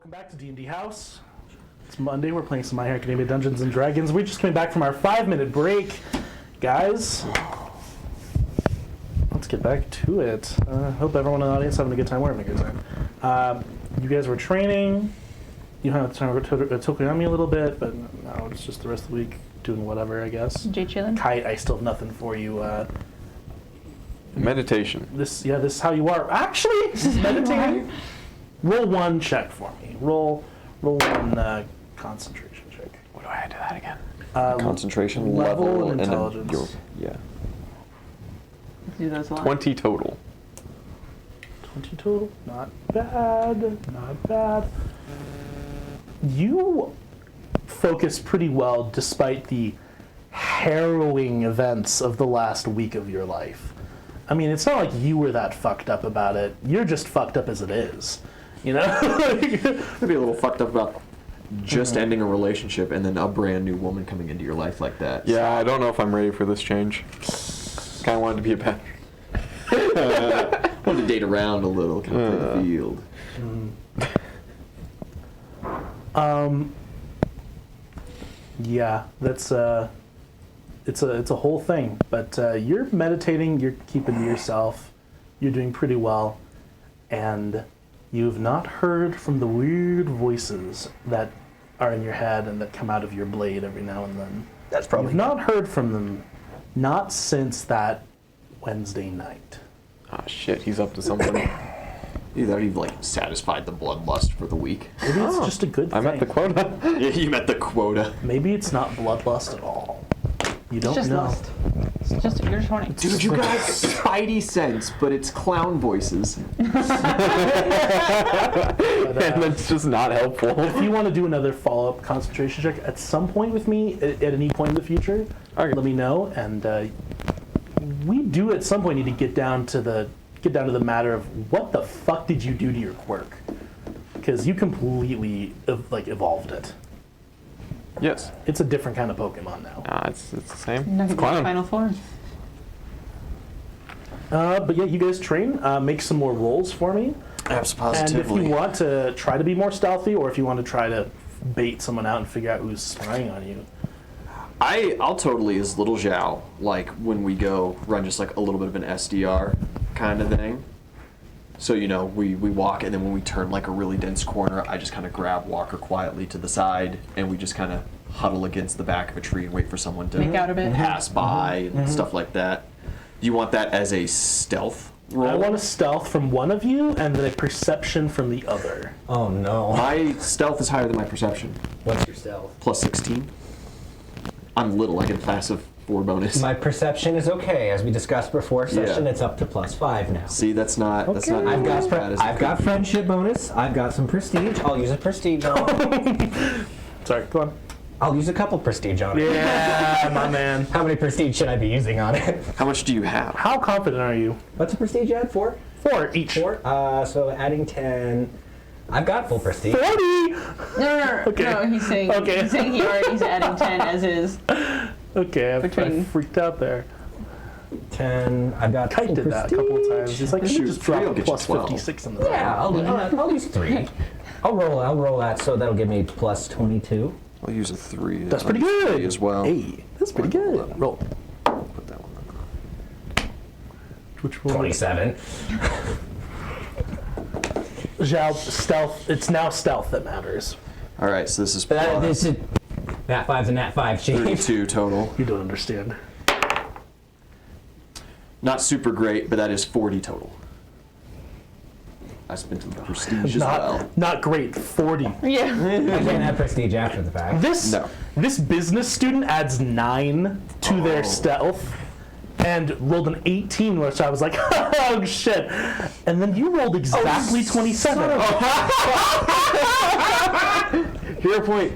Welcome back to D&D House. It's Monday. We're playing some My Hero Academia Dungeons and Dragons. We just came back from our 5-minute break, guys. Let's get back to it. Hope everyone in the audience is having a good time. We're having a good time. You guys were training. You had time to Tokoyami a little bit, but now it's just the rest of the week doing whatever, I guess. Jay chilling. Kite, I still have nothing for you. Meditation. This is how you are. Actually, meditating. Roll one check for me. Roll one concentration check. What do I add to that again? Concentration level and intelligence. Yeah. Do those a lot. 20 total. 20 total. Not bad. Not bad. You focus pretty well despite the harrowing events of the last week of your life. I mean, it's not like you were that fucked up about it. You're just fucked up as it is. You know? I'd be a little fucked up about just ending a relationship and then a brand new woman coming into your life like that. Yeah, I don't know if I'm ready for this change. Kind of wanted to be a pet. Wanted to date around a little, kind of play the field. Yeah, that's it's a whole thing. But you're meditating, you're keeping to yourself, you're doing pretty well, and you've not heard from the weird voices that are in your head and that come out of your blade every now and then. That's probably You've not heard from them, not since that Wednesday night. Ah, shit, he's up to something. Either you've like satisfied the bloodlust for the week. Maybe it's just a good thing. I met the quota. Yeah, you met the quota. Maybe it's not bloodlust at all. You don't It's just know. lust. It's just you're just horny. Dude, you got spidey sense, but it's clown voices. But, And it's just not helpful. if you want to do another follow-up concentration check at some point with me, at any point in the future, Okay. let me know. And we do at some point need to get down to the matter of what the fuck did you do to your quirk? Because you completely evolved it. Yes. It's a different kind of Pokemon now. It's the same. Not It's gonna be clown. final form. But yeah, you guys train. Make some more rolls for me. And if you want to try to be more stealthy, or if you want to try to bait someone out and figure out who's spying on you. I'll totally, as little Zhao, like when we go run just like a little bit of an SDR kind of thing. So, you know, we walk, and then when we turn like a really dense corner, I just kind of grab Walker quietly to the side, and we just kind of huddle against the back of a tree and wait for someone to Make out a bit. pass by and stuff like that. Do you want that as a stealth roll? I want a stealth from one of you, and then a perception from the other. Oh no. My stealth is higher than my perception. What's your stealth? Plus 16. I'm little. I get a passive 4 bonus. My perception is okay. As we discussed before session, it's up to +5 now. See, that's not Okay. not I've got as bad as it I've could got be. friendship bonus. I've got some prestige. I'll use a prestige on. Sorry, go on. I'll use a couple prestige on it. Yeah, my man. How many prestige should I be using on it? How much do you have? How confident are you? What's a prestige add? 4? 4 each. 4? So adding 10. I've got full prestige. 40! No, Okay. no, he's saying Okay. he's adding 10 as is. Okay, I Between- freaked out there. 10. I've got Kite full did that a prestige. couple of times. He's like, can you Shoot, just drop 3 will a get you plus 12. 56 in the Yeah, I'll use 3. I'll roll that, so that'll give me plus 22. I'll use a 3. That's pretty good. As well. Hey, that's pretty good. Roll. Put that one on. Which one? 27. Zhao, stealth. It's now stealth that matters. All right, so this is This plus is Nat 5's a Nat 5 change. 32 total. You don't understand. Not super great, but that is 40 total. I spent some prestige as well. Not great. 40. Yeah. I can't have prestige after the fact. This business student adds 9 to their stealth and rolled an 18, which I was like, oh shit. And then you rolled exactly 27. Hero point.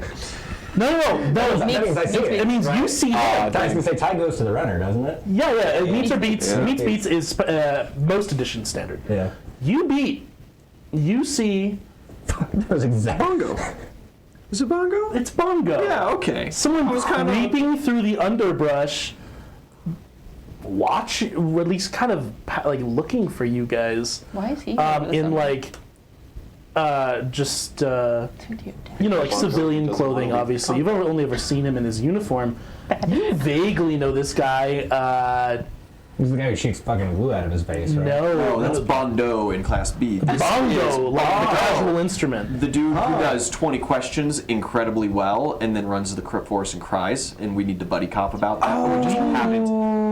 No. That means I see it. It means you see him. I was going to say tie goes to the runner, doesn't it? Yeah. Meets or beats. Yeah. Meets beats is most edition standard. Yeah. You beat. You see. That was exactly. Bongo. Is it Bongo? It's Bongo. Yeah, okay. Someone was creeping through the underbrush, or at least kind of like looking for you guys. Why is he? In like just like civilian Doesn't clothing. wanna leave Obviously, you've only ever seen him in his uniform. You vaguely know this guy. He's the guy who shoots fucking glue out of his face, right? No, that's Bondo in Class B. This is bongo, like the casual instrument. the dude who does 20 questions incredibly well and then runs the Crip Force and cries, and we need to buddy cop about that. But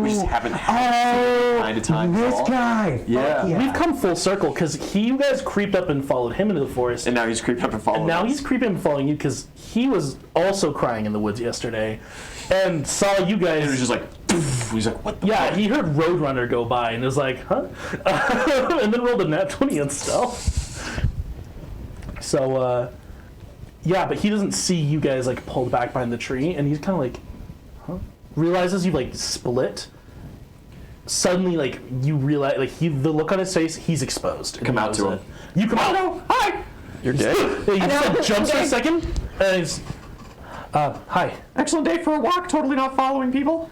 we just haven't had time to time. This guy! Yeah. We've come full circle because you guys creeped up and followed him into the forest. And now he's creeped up and following And now us. he's creeping and following you because he was also crying in the woods yesterday and saw you guys. And it was just like, he's like, what the Yeah, fuck? he heard Roadrunner go by and was like, huh? And then rolled a nat 20 on stealth. So, yeah, but he doesn't see you guys like pulled back behind the tree, and he's kind of like, huh? Realizes you've like split. Suddenly, like, you realize, like, the look on his face, he's exposed. and Come he out knows to it. him. You come out. Hi! You're gay. He just like jumps for a second, and he's, hi. Excellent day for a walk, totally not following people.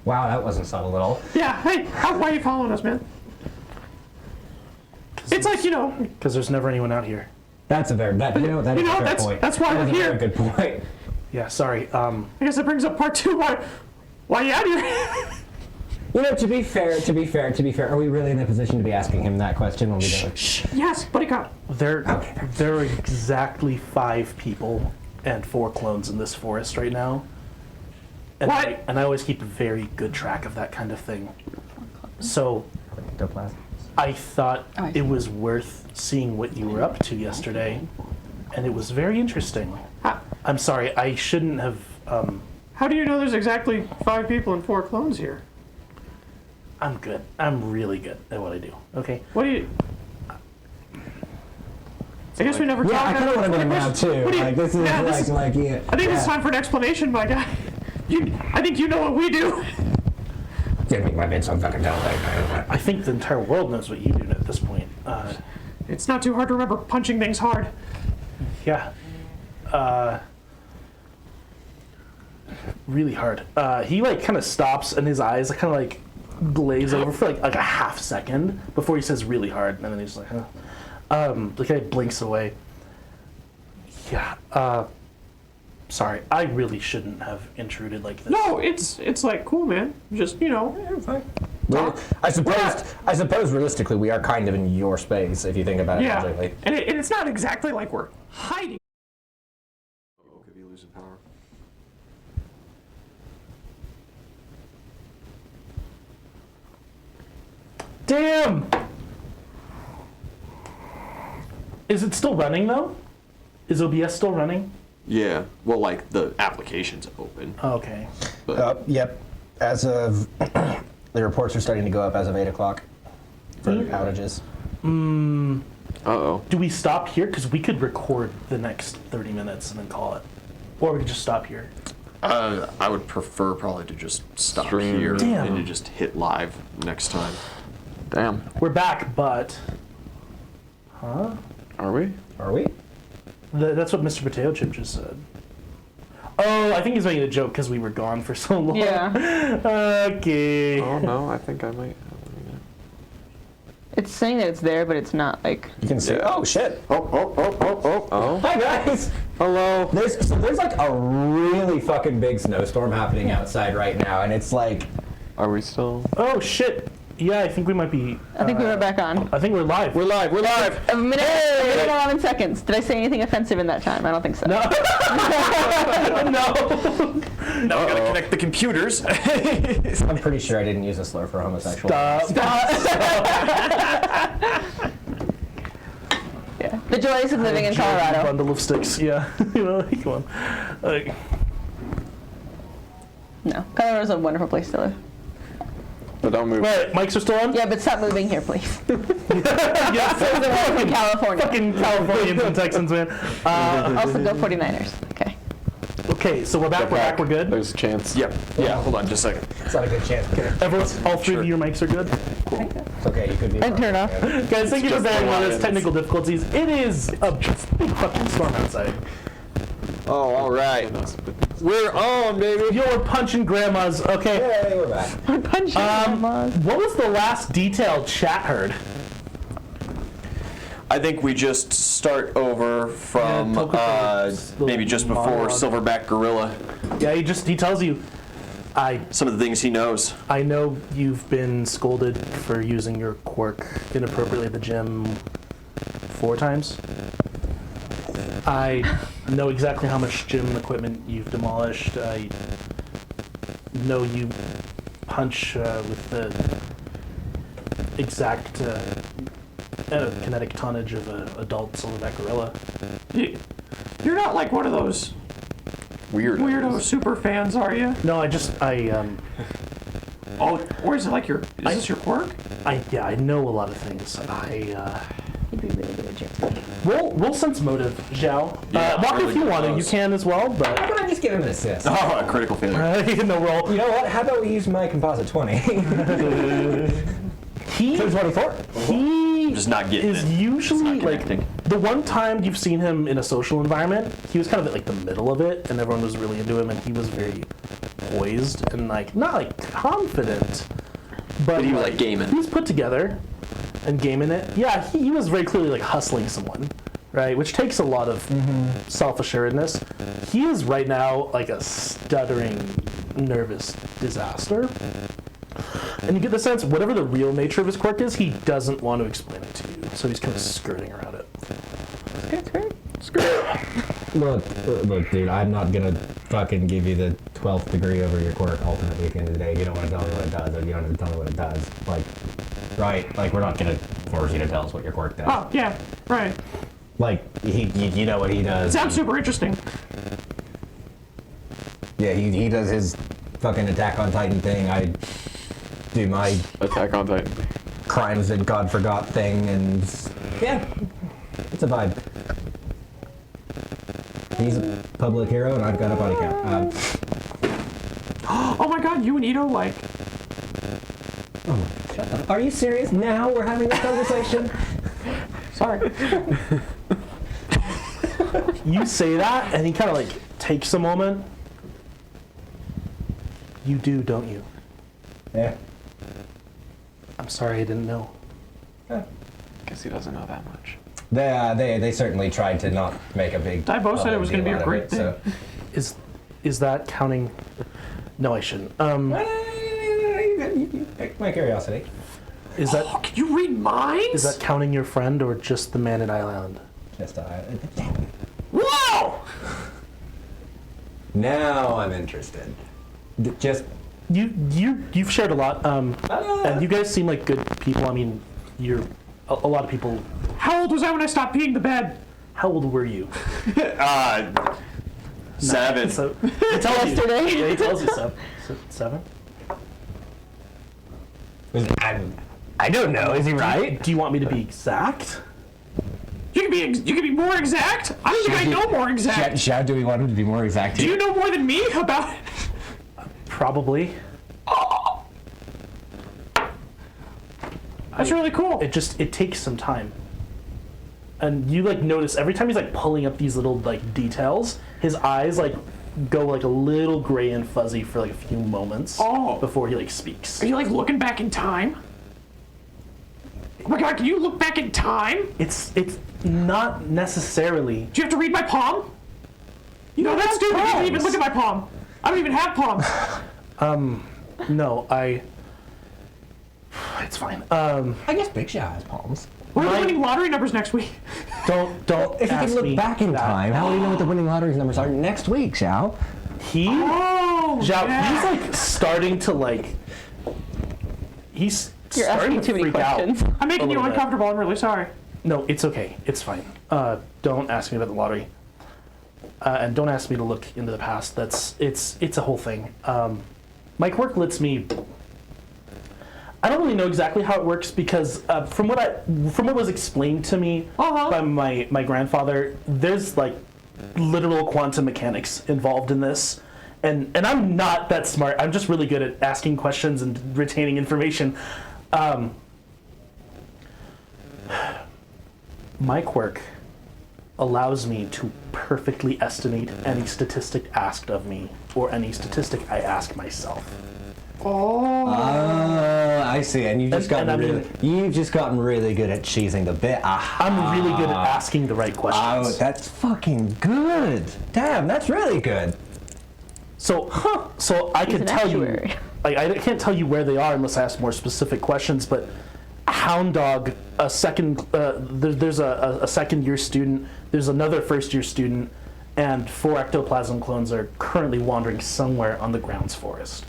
Wow, that wasn't subtle at all. Yeah, hey, why are you following us, man? It's like, Because there's never anyone out here. That's a very, that is a fair point. that's why That we're is a here. very good point. Yeah, sorry. I guess that brings up part 2. Why you out here? You know, to be fair, are we really in a position to be asking him that question when we don't? Yes, buddy cop. There are exactly 5 people and 4 clones in this forest right now. And What? I always keep a very good track of that kind of thing. So I thought it was worth seeing what you were up to yesterday, and it was very interesting. I'm sorry, I shouldn't have. How do you know there's exactly 5 people and 4 clones here? I'm good. I'm really good at what I do. Okay. What do you... I guess we never Yeah, talked. I kind of want to know now too. What do you- Like this is yeah, this is- like yeah. I think it's time for an explanation, my guy. I think you know what we do. Didn't make my bed so fucking down. I think the entire world knows what you do at this point. It's not too hard to remember punching things hard. Yeah. Really hard. He like kind of stops and his eyes kind of like glaze over for like a half second before he says really hard, and then he's like, huh. The guy blinks away. Yeah. Sorry, I really shouldn't have intruded like this. No, it's like cool, man. Just Well, I suppose realistically we are kind of in your space if you think about it yeah. logically. And it's not exactly like we're hiding. Could be losing power. Damn! Is it still running though? Is OBS still running? Yeah, well, like, the application's open. Okay. But Yep. As of the reports are starting to go up as of 8 o'clock for outages. Uh-oh. Do we stop here? Because we could record the next 30 minutes and then call it. Or we could just stop here. I would prefer probably to just stop Stream. here Damn. and to just hit live next time. Damn. We're back, but... Huh? Are we? Are we? That's what Mr. Potato Chip just said. Oh, I think he's making a joke because we were gone for so long. Yeah. Okay. Oh, no, I think I might. It's saying that it's there, but it's not like. You can see. Yeah. Oh shit! Oh. Hi guys. Hello. There's like a really fucking big snowstorm happening outside right now, and it's like Are we still? Oh, shit. Yeah, I think we might be... I think we were back on. I think we're live. We're live. We're live. A minute and 11 seconds. Did I say anything offensive in that time? I don't think so. No. No. Now we gotta connect the computers. I'm pretty sure I didn't use a slur for homosexual. Stop. Yeah. The joys of living in Colorado. Bundle of sticks. Yeah. You know, come on. Like, No. Colorado's a wonderful place to live. But don't move. right, mics are still on? Yeah, but stop moving here, please. Yes. The one from California. Fucking Californians and Texans, man. Also, go 49ers. Okay. Okay, so we're back. We're back. We're good. There's a chance. Yep. Yeah, hold on just a second. It's not a good chance. Everyone's, all three of your mics are good. It's okay. You could be. And turn off. Guys, thank you for just bearing the with us. Lions. Technical difficulties. It is a big fucking storm outside. Oh, all right. We're on, baby. Yo, we're punching grandmas. Okay. Hey, we're back. Punching grandmas. What was the last detailed chat heard? I think we just start over from Yeah, Toku's maybe just before monologue. Silverback Gorilla. Yeah, he tells you, Some of the things he knows. I know you've been scolded for using your quirk inappropriately at the gym 4 times. I know exactly how much gym equipment you've demolished. I know you punch with the exact kinetic tonnage of an adult silverback gorilla. You're not like one of those weirdo super fans, are you? No, Oh, or is it like is this your quirk? I know a lot of things. He'd be really good at gym. Roll sense motive, Zhao. Yeah, Walk really if you good want to. You close. can as well, How but about I just give him an assist? Oh, a critical failure. no roll. You know what? How about we use my composite 20? He 24. he Just not getting is it. usually It's not like connecting. the one time you've seen him in a social environment, he was kind of at like the middle of it, and everyone was really into him, and he was very poised and like not like confident, but he was like gaming. He was put together and gaming it. Yeah, he was very clearly like hustling someone, right? Which takes a lot of self-assuredness. He is right now like a stuttering, nervous disaster. And you get the sense, whatever the real nature of his quirk is, he doesn't want to explain it to you. So he's kind of skirting around it. Look, dude, I'm not gonna fucking give you the 12th degree over your quirk ultimately at the end of the day. You don't want to tell me what it does, or you don't want to tell me what it does. Like, right? Like, we're not gonna force you to tell us what your quirk does. Oh, yeah, right. Like, you know what he does. Sounds super interesting. Yeah, he does his fucking Attack on Titan thing. I do my Attack on Titan. crimes that God forgot thing, and yeah, it's a vibe. He's a public hero, and I've got a body count. Oh my god, you and Ito, like, Are you serious? Now we're having this conversation? sorry. You say that, and he kind of like takes a moment. You do, don't you? Yeah. I'm sorry, I didn't know. Guess he doesn't know that much. They certainly tried to not make a big. Daibo said it was gonna be a deal out of great it, so. Is that counting? No, I shouldn't. My curiosity. Is that Oh, can you read minds? is that counting your friend or just the man at Island? Just Whoa! now I'm interested. Just You've shared a lot, and you guys seem like good people. I mean, you're a lot of people. How old was I when I stopped peeing the bed? How old were you? 7. So he tells you. Yesterday. Yeah, he tells you 7. I don't know. Is he right? Do you want me to be exact? You can be more exact? I don't think I know more exact. Xiao, do we want him to be more exact? Do you know more than me about it? Probably. That's really cool. It takes some time. And you like notice every time he's like pulling up these little like details, his eyes like go like a little gray and fuzzy for like a few moments before he like speaks. Are you like looking back in time? Oh my god, can you look back in time? It's not necessarily. Do you have to read my palm? You know, that's stupid. You didn't even look at my palm. I don't even have palms. No, it's fine. I guess Big Xiao has palms. What are the winning lottery numbers next week? Don't If you ask can look me back in that. time, how do you know what the winning lottery numbers are next week, Xiao? He Oh, Zhao, yeah. he's like starting to like. He's You're starting asking to too many freak questions. out. I'm making a you little bit. uncomfortable. I'm really sorry. No, it's okay. It's fine. Don't ask me about the lottery, and don't ask me to look into the past. It's a whole thing. My quirk lets me. I don't really know exactly how it works because from what was explained to me by my grandfather, there's like literal quantum mechanics involved in this, and I'm not that smart. I'm just really good at asking questions and retaining information. My quirk allows me to perfectly estimate any statistic asked of me or any statistic I ask myself. I see. And you've just And I mean- you've just gotten really good at cheesing the bit. Aha. I'm really good at asking the right Oh, questions. that's fucking good. Damn, that's really good. So I He's could an tell actuary. you, I can't tell you where they are unless I ask more specific questions. But Hound Dog, there's a second year student, there's another first year student, and 4 ectoplasm clones are currently wandering somewhere on the grounds forest.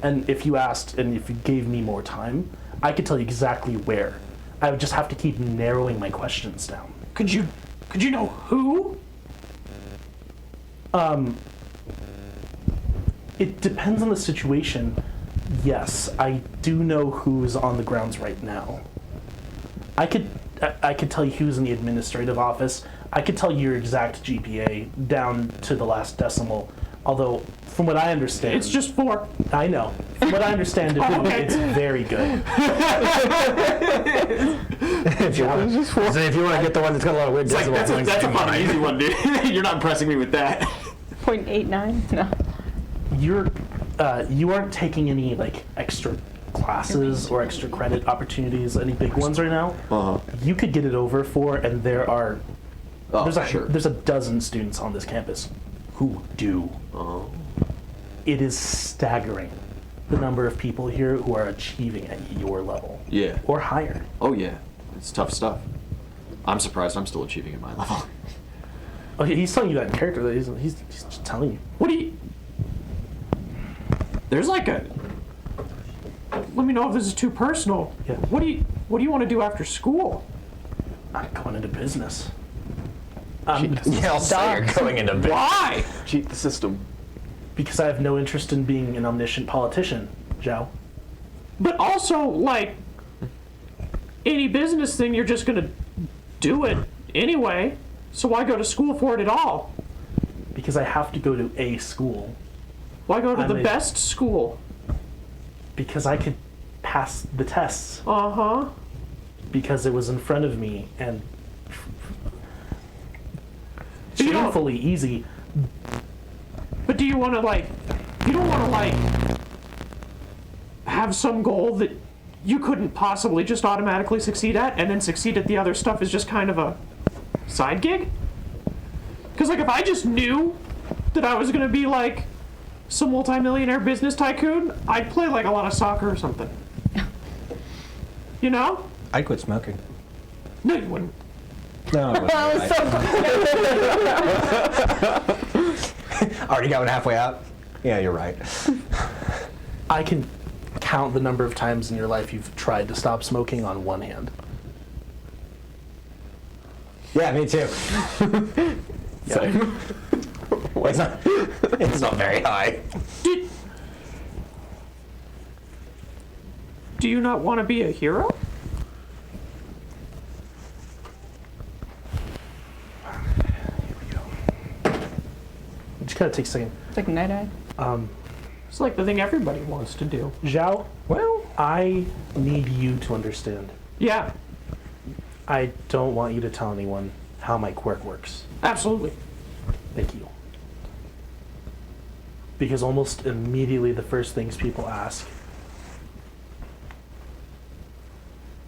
And if you asked and if you gave me more time, I could tell you exactly where. I would just have to keep narrowing my questions down. Could you know who? It depends on the situation. Yes, I do know who's on the grounds right now. I could tell you who's in the administrative office. I could tell you your exact GPA down to the last decimal. Although, from what I understand, It's just 4. I know. From what I understand, Okay. it's very good. If you want to get the one that's got a lot of weird It's like, decimal points, that's a do fun mine. and easy one, dude. You're not impressing me with that. 0.89? No. You aren't taking any like extra classes or extra credit opportunities, any big ones right now. Uh-huh. You could get it over for, and there's Sure. there's a dozen students on this campus who do. Oh. It is staggering the number of people here who are achieving at your level Yeah. or higher. Oh, yeah. It's tough stuff. I'm surprised I'm still achieving at my level. Okay, he's telling you that in character. That he's just telling you. What do you... There's like a... Let me know if this is too personal. Yeah. What do you want to do after school? I'm going into business. Yeah, I'll say you're going into bed. Why? Cheat the system. Because I have no interest in being an omniscient politician, Joe. But also, like, any business thing, you're just going to do it anyway. So why go to school for it at all? Because I have to go to a school. Why go to I'm the a- best school? Because I could pass the tests. Uh-huh. Because it was in front of me and You don't- shamefully easy. But do you want to, like, you don't want to, like, have some goal that you couldn't possibly just automatically succeed at, and then succeed at the other stuff is just kind of a side gig? Because, like, if I just knew that I was going to be, like, some multimillionaire business tycoon, I'd play, like, a lot of soccer or something. You know? I'd quit smoking. No, you wouldn't. No, I wouldn't. Already going halfway out? Yeah, you're right. I can count the number of times in your life you've tried to stop smoking on one hand. Yeah, me too. Same. It's not very high. Do you not want to be a hero? Just kind of take a second. It's like night-eye. It's like the thing everybody wants to do. Zhao, Well, I need you to understand. yeah, I don't want you to tell anyone how my quirk works. absolutely. Thank you. Because almost immediately the first things people ask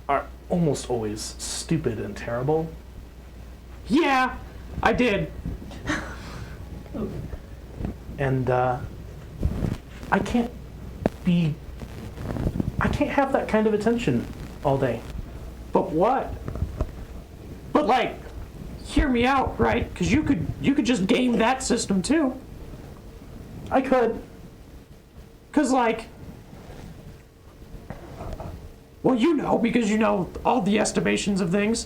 are almost always stupid and terrible. Yeah, I did. And I can't have that kind of attention all day. But what? But like, hear me out, right? Because you could just game that system too. I could. Because like, well, you know, because you know all the estimations of things.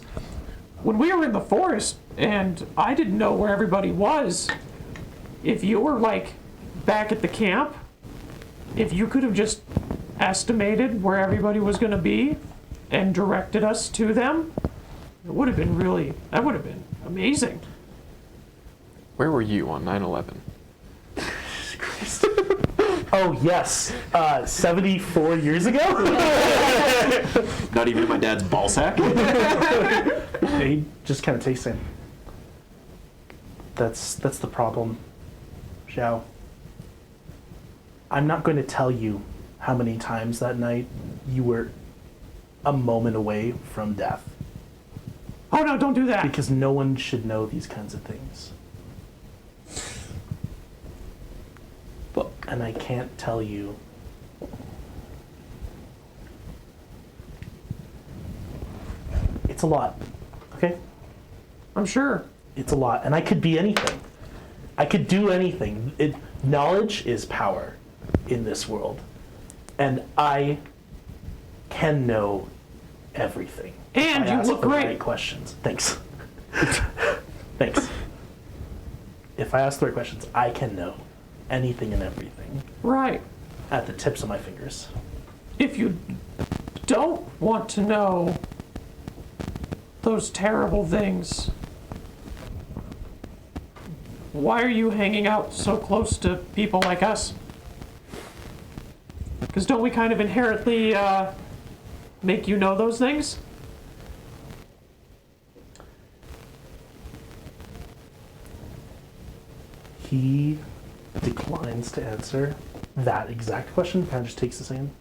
When we were in the forest and I didn't know where everybody was, if you were like back at the camp, if you could have just estimated where everybody was going to be and directed us to them, it would have been that would have been amazing. Where were you on 9/11? Oh, yes. 74 years ago? Not even in my dad's ball sack? He just kind of takes it. That's the problem, Xiao. I'm not going to tell you how many times that night you were a moment away from death. Oh no, don't do that. Because no one should know these kinds of things. And I can't tell you. It's a lot, okay? I'm sure. It's a lot, and I could be anything. I could do anything. Knowledge is power in this world, and I can know everything. And if I you ask look the great. Right questions. Thanks. Thanks. If I ask the right questions, I can know anything and everything Right. at the tips of my fingers. If you don't want to know those terrible things, why are you hanging out so close to people like us? Because don't we kind of inherently make you know those things? He declines to answer that exact question, kind of just takes a second.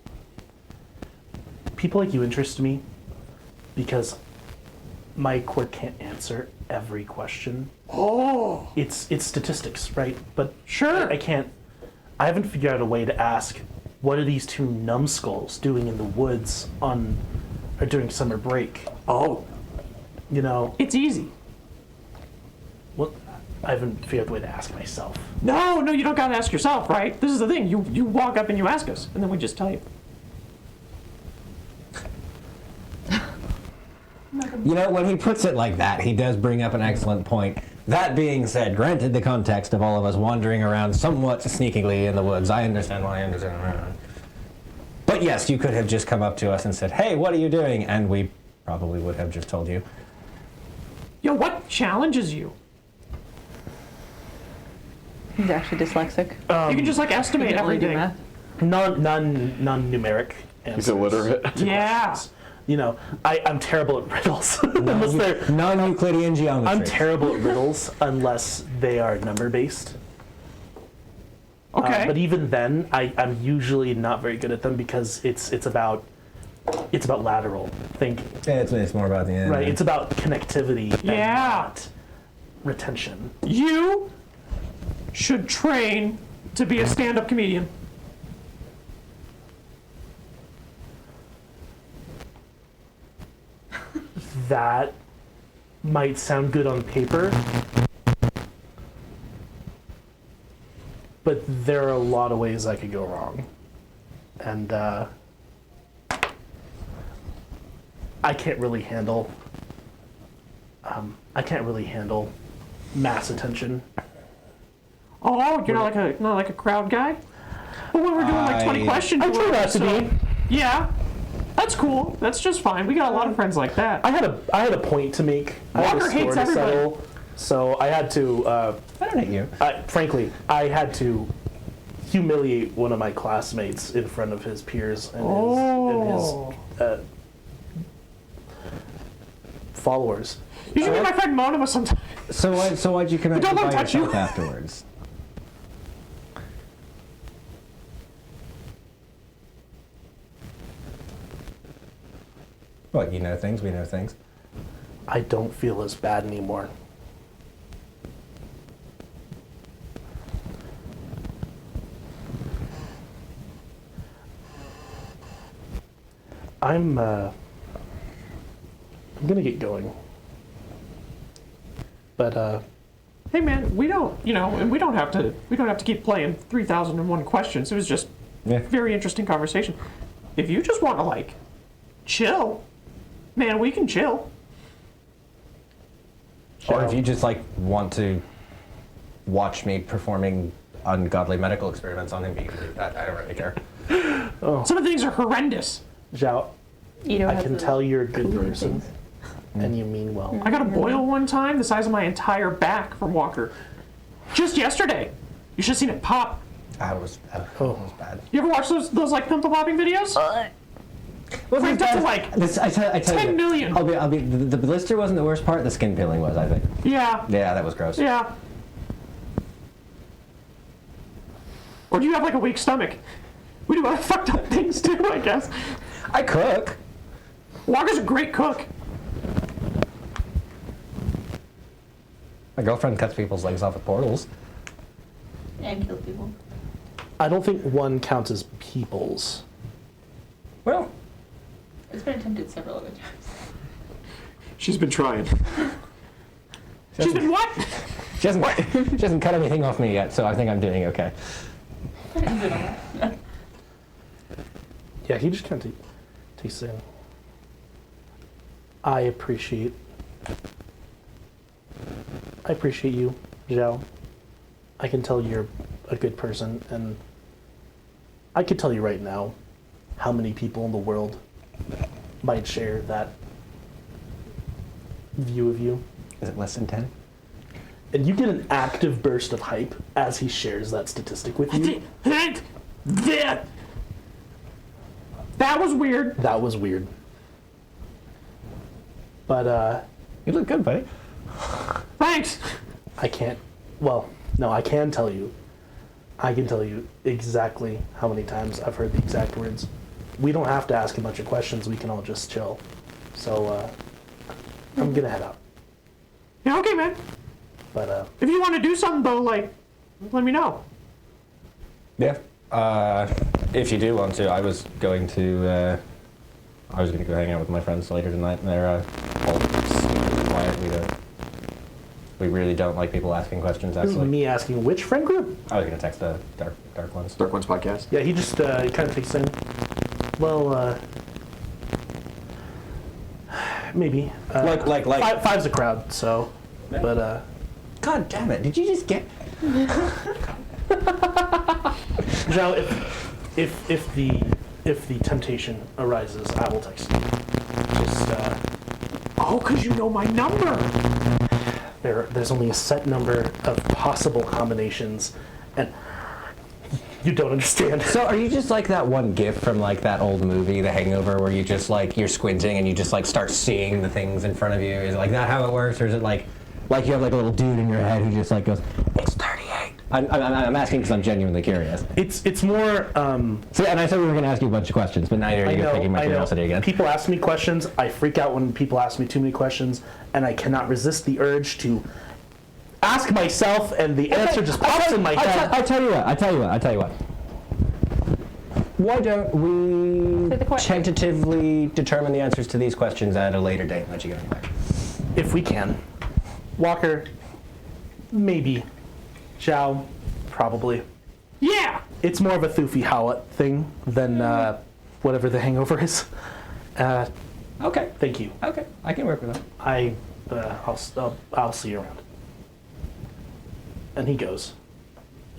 People like you interest me because my court can't answer every question. Oh, It's statistics, right? But sure. I can't. I haven't figured out a way to ask, what are these two numbskulls doing in the woods on or during summer break? Oh, You know, it's easy. what? I haven't figured out a way to ask myself. No, you don't gotta ask yourself, right? This is the thing. You walk up and you ask us, and then we just tell you. You know, when he puts it like that, he does bring up an excellent point. That being said, granted the context of all of us wandering around somewhat sneakily in the woods, I understand. But yes, you could have just come up to us and said, hey, what are you doing? And we probably would have just told you. Yo, what challenges you? He's actually dyslexic. You can just like estimate He can only do everything. math. Non-numeric answers. He's illiterate. Yeah. You know, I'm terrible at riddles. Unless they're, Non-Euclidean geometry. I'm terrible at riddles unless they are number-based. Okay. But even then, I'm usually not very good at them because it's about lateral thinking, Yeah, it's more about the end. right? It's about connectivity and Yeah. not retention. You should train to be a stand-up comedian. That might sound good on paper, but there are a lot of ways I could go wrong, and I can't really handle. I can't really handle mass attention. Oh, you're not like a crowd guy? Well, when we're doing like 20 questions, I try not to be. Yeah, that's cool. That's just fine. We got a lot of friends like that. I had a point to make. I had a Walker score hates to everybody. settle, so I had to. I don't hate you. Frankly, I had to humiliate one of my classmates in front of his peers and his followers. You should be my friend Monoma sometime. So why'd you come out Don't let by him touch yourself you. afterwards? What, you know things, we know things. I don't feel as bad anymore. I'm gonna get going. But Hey man, we don't, and we don't have to keep playing 3001 questions. It was just Yeah. very interesting conversation. If you just want to like chill, man, we can chill. Or if you just like want to watch me performing ungodly medical experiments on him, you can do that. I don't really care. Some of the things are horrendous. Zhao, Ito I has can the tell you're a good cooler person things. and you mean well. I got a boil one time the size of my entire back from Walker. Just yesterday. You should have seen it pop. That was bad. You ever watch those like pimple popping videos? Wasn't Cranked up to like I tell 10 you, million. I'll be. The blister wasn't the worst part. The skin peeling was, I think. Yeah. Yeah, that was gross. Yeah. Or do you have like a weak stomach? We do other fucked up things too, I guess. I cook. Walker's a great cook. My girlfriend cuts people's legs off with portals. And kill people. I don't think one counts as peoples. Well, It's been attempted several other times. She's been trying. She's been what? she hasn't cut anything off me yet, so I think I'm doing okay. Yeah, he just kind of takes it in. I appreciate you, Zhao. I can tell you're a good person, and I could tell you right now how many people in the world might share that view of you. Is it less than 10? And you get an active burst of hype as he shares that statistic with you. That was weird. That was weird. But, You look good, buddy. Thanks. I can't, well, no, I can tell you. I can tell you exactly how many times I've heard the exact words. We don't have to ask a bunch of questions. We can all just chill. So, I'm gonna head out. Yeah, okay, man. But, If you want to do something though, like, let me know. Yeah. If you do want to, I was going to go hang out with my friends later tonight, and they're all super quiet. We really don't like people asking questions, this is actually. me asking which friend group? I was going to text the Dark Ones. Dark Ones podcast. Yeah, he just kind of takes in. Well, maybe. Like. Five's a crowd, so. But, God damn it! Did you just get? Zhao, if the temptation arises, I will text you. Just, Oh, because you know my number. there's only a set number of possible combinations, and you don't understand. So are you just like that one gif from like that old movie, The Hangover, where you just like you're squinting and you just like start seeing the things in front of you? Is it like that how it works, or is it like you have like a little dude in your head who just like goes, "It's 38." I'm asking because I'm genuinely curious. It's more. So, and I said we were going to ask you a bunch of questions, but now you're taking my curiosity again. People ask me questions. I freak out when people ask me too many questions, and I cannot resist the urge to ask myself, and the answer just pops in my head. I tell you what. Why don't Say the we question. tentatively determine the answers to these questions at a later date and let you get on back? If we can. Walker, maybe. Zhao, probably. Yeah. It's more of a Thufi Howlett thing than whatever the hangover is. Okay. Thank you. Okay. I can work with that. I'll see you around. And he goes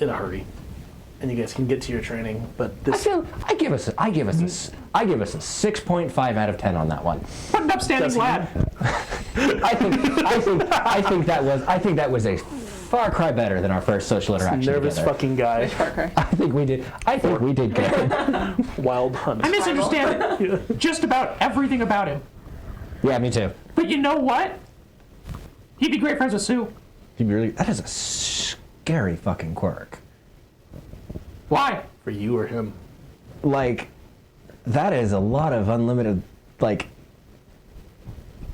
in a hurry, and you guys can get to your training. But this I give us a 6.5 out of 10 on that one. What an upstanding Does he? lad. I think that was a far cry better than our first social interaction nervous together. fucking guy, I think we did good. wild hunt. I misunderstand just about everything about him. Yeah, me too. But you know what? He'd be great friends with Sue. That is a scary fucking quirk. Why? For you or him? Like, that is a lot of unlimited, like,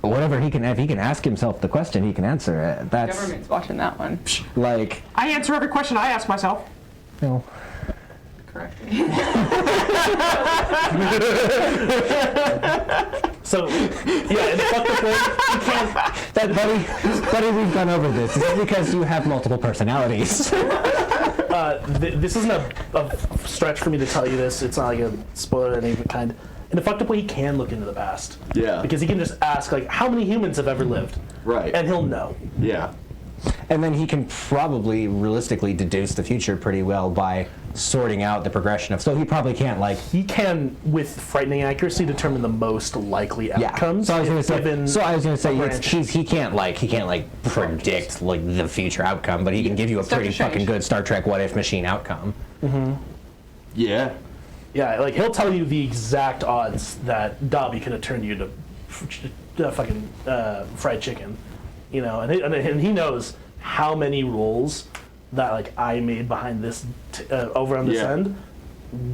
whatever he can, if he can ask himself the question, he can answer it. That's, Government's watching that one. like, I answer every question I ask myself. no. Correct. So, yeah, and fuck the thing. You can't. That, buddy, we've gone over this. This is because you have multiple personalities. This isn't a stretch for me to tell you this. It's not like a spoiler of any kind. In a fucked up way, he can look into the past. Yeah. Because he can just ask, like, how many humans have ever lived? Right. And he'll know. Yeah. And then he can probably realistically deduce the future pretty well by sorting out the progression of. So he probably can't like. He can, with frightening accuracy, determine the most likely outcomes. So I was going given to say a branch. he can't predict like the future outcome, but he can give you a Stuff pretty to change. fucking good Star Trek what if machine outcome. Yeah. Yeah, like, he'll tell you the exact odds that Dobby could have turned you to fucking fried chicken. You know, and he knows how many rolls that like I made behind this over on this Yeah. end,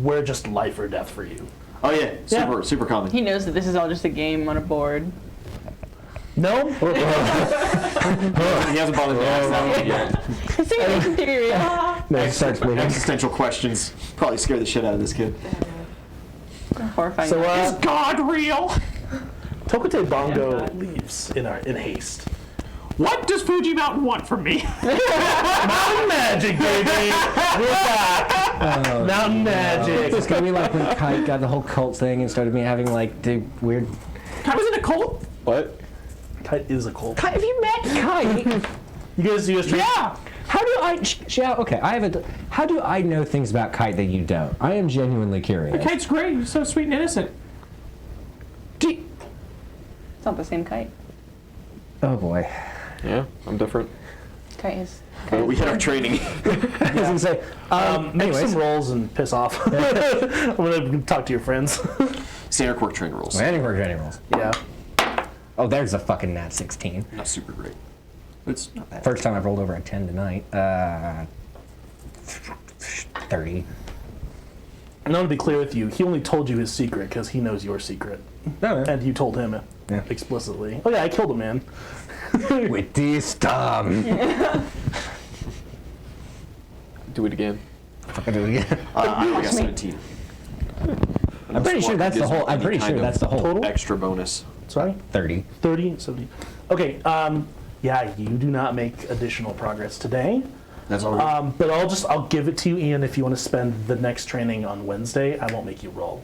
we're just life or death for you. Oh yeah, Yeah. super common. He knows that this is all just a game on a board. No? He hasn't bothered to ask that one yet. Simulation theory. No, it starts bleeding. Existential questions probably scare the shit out of this kid. Horrifying. So Is God real? Tokute Bongo leaves in haste. What does Fuji Mountain want from me? Mountain magic, baby! We're back! Mountain magic! It's gonna be like when Kite got the whole cult thing and started me having like the weird. I was in a cult. What? Kite is a cult. Kite, have you met Kite? You guys train? Yeah. How do I? Yeah, okay. How do I know things about Kite that you don't? I am genuinely curious. Kite's great. He's so sweet and innocent. It's not the same kite. Oh boy. Yeah, I'm different. Kite is. We had our training. I was gonna say. Make anyways. some rolls and piss off. I'm gonna talk to your friends. Standard quirk training rules. Any work, any rolls. Yeah. Oh, there's a fucking nat 16. Not super great. It's not bad. First time I've rolled over a 10 tonight. 30. And I want to be clear with you. He only told you his secret because he knows your secret, No, and you told him Yeah. explicitly. Oh yeah, I killed a man. With this thumb. Do it again. Fucking do it again. I got 17. I'm pretty sure that's the whole. I'm pretty sure that's the whole. Total? Extra bonus. Sorry. 30. 30, 70. Okay. Yeah, you do not make additional progress today. That's all right. But I'll give it to you, Ian, if you want to spend the next training on Wednesday. I won't make you roll.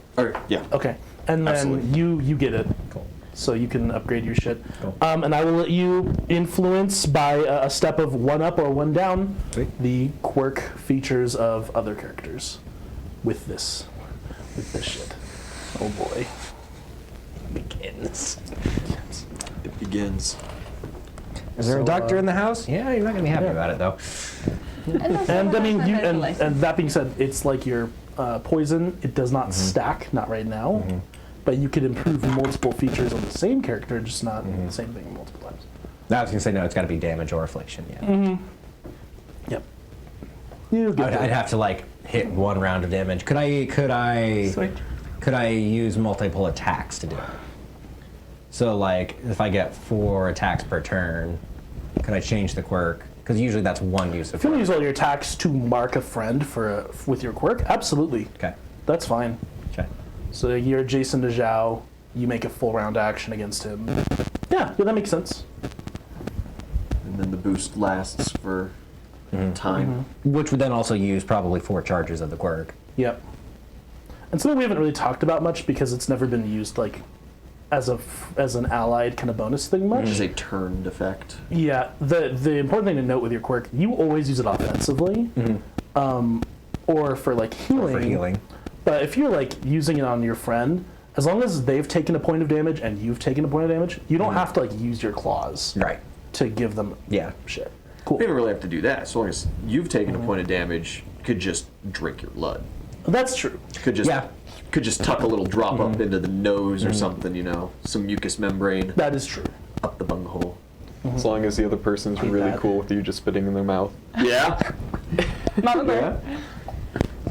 Yeah. Okay. And then Absolutely. you get it. Cool. So you can upgrade your shit. Cool. And I will let you influence by a step of one up or one down Sweet. the quirk features of other characters with this shit. Oh boy. Begins. It begins. Is there So, a doctor in the house? Yeah, you're not gonna be happy about it though. And I mean, and that being said, it's like your poison. It does not stack, not right now, but you could improve multiple features on the same character, just not the same thing multiple times. I was gonna say no. It's got to be damage or affliction. Yeah. Yep. You get I'd have to like hit one round of damage. Could I Switch. could I use multiple attacks to do it? So like if I get 4 attacks per turn, can I change the quirk? Because usually that's one use of If you want quirk. to use all your attacks to mark a friend with your quirk, absolutely, Okay. that's fine. Okay. So you're Jason de Zhao, you make a full round action against him. Yeah, that makes sense. And then the boost lasts for time. Which would then also use probably 4 charges of the quirk. Yep. And something we haven't really talked about much because it's never been used like as an allied kind of bonus thing much. Which is a turned effect. Yeah, the important thing to note with your quirk, you always use it offensively, or for like healing. For healing. But if you're like using it on your friend, as long as they've taken a point of damage and you've taken a point of damage, you don't have to like use your claws Right. to give them Yeah. shit. Cool. You don't really have to do that. As long as you've taken a point of damage, you could just drink your blood. That's true. Could just Yeah. could just tuck a little drop up into the nose or something, you know, some mucous membrane That is true. up the bunghole. As long as the other person's really that. cool with you just spitting in their mouth. Yeah. Mama Bear.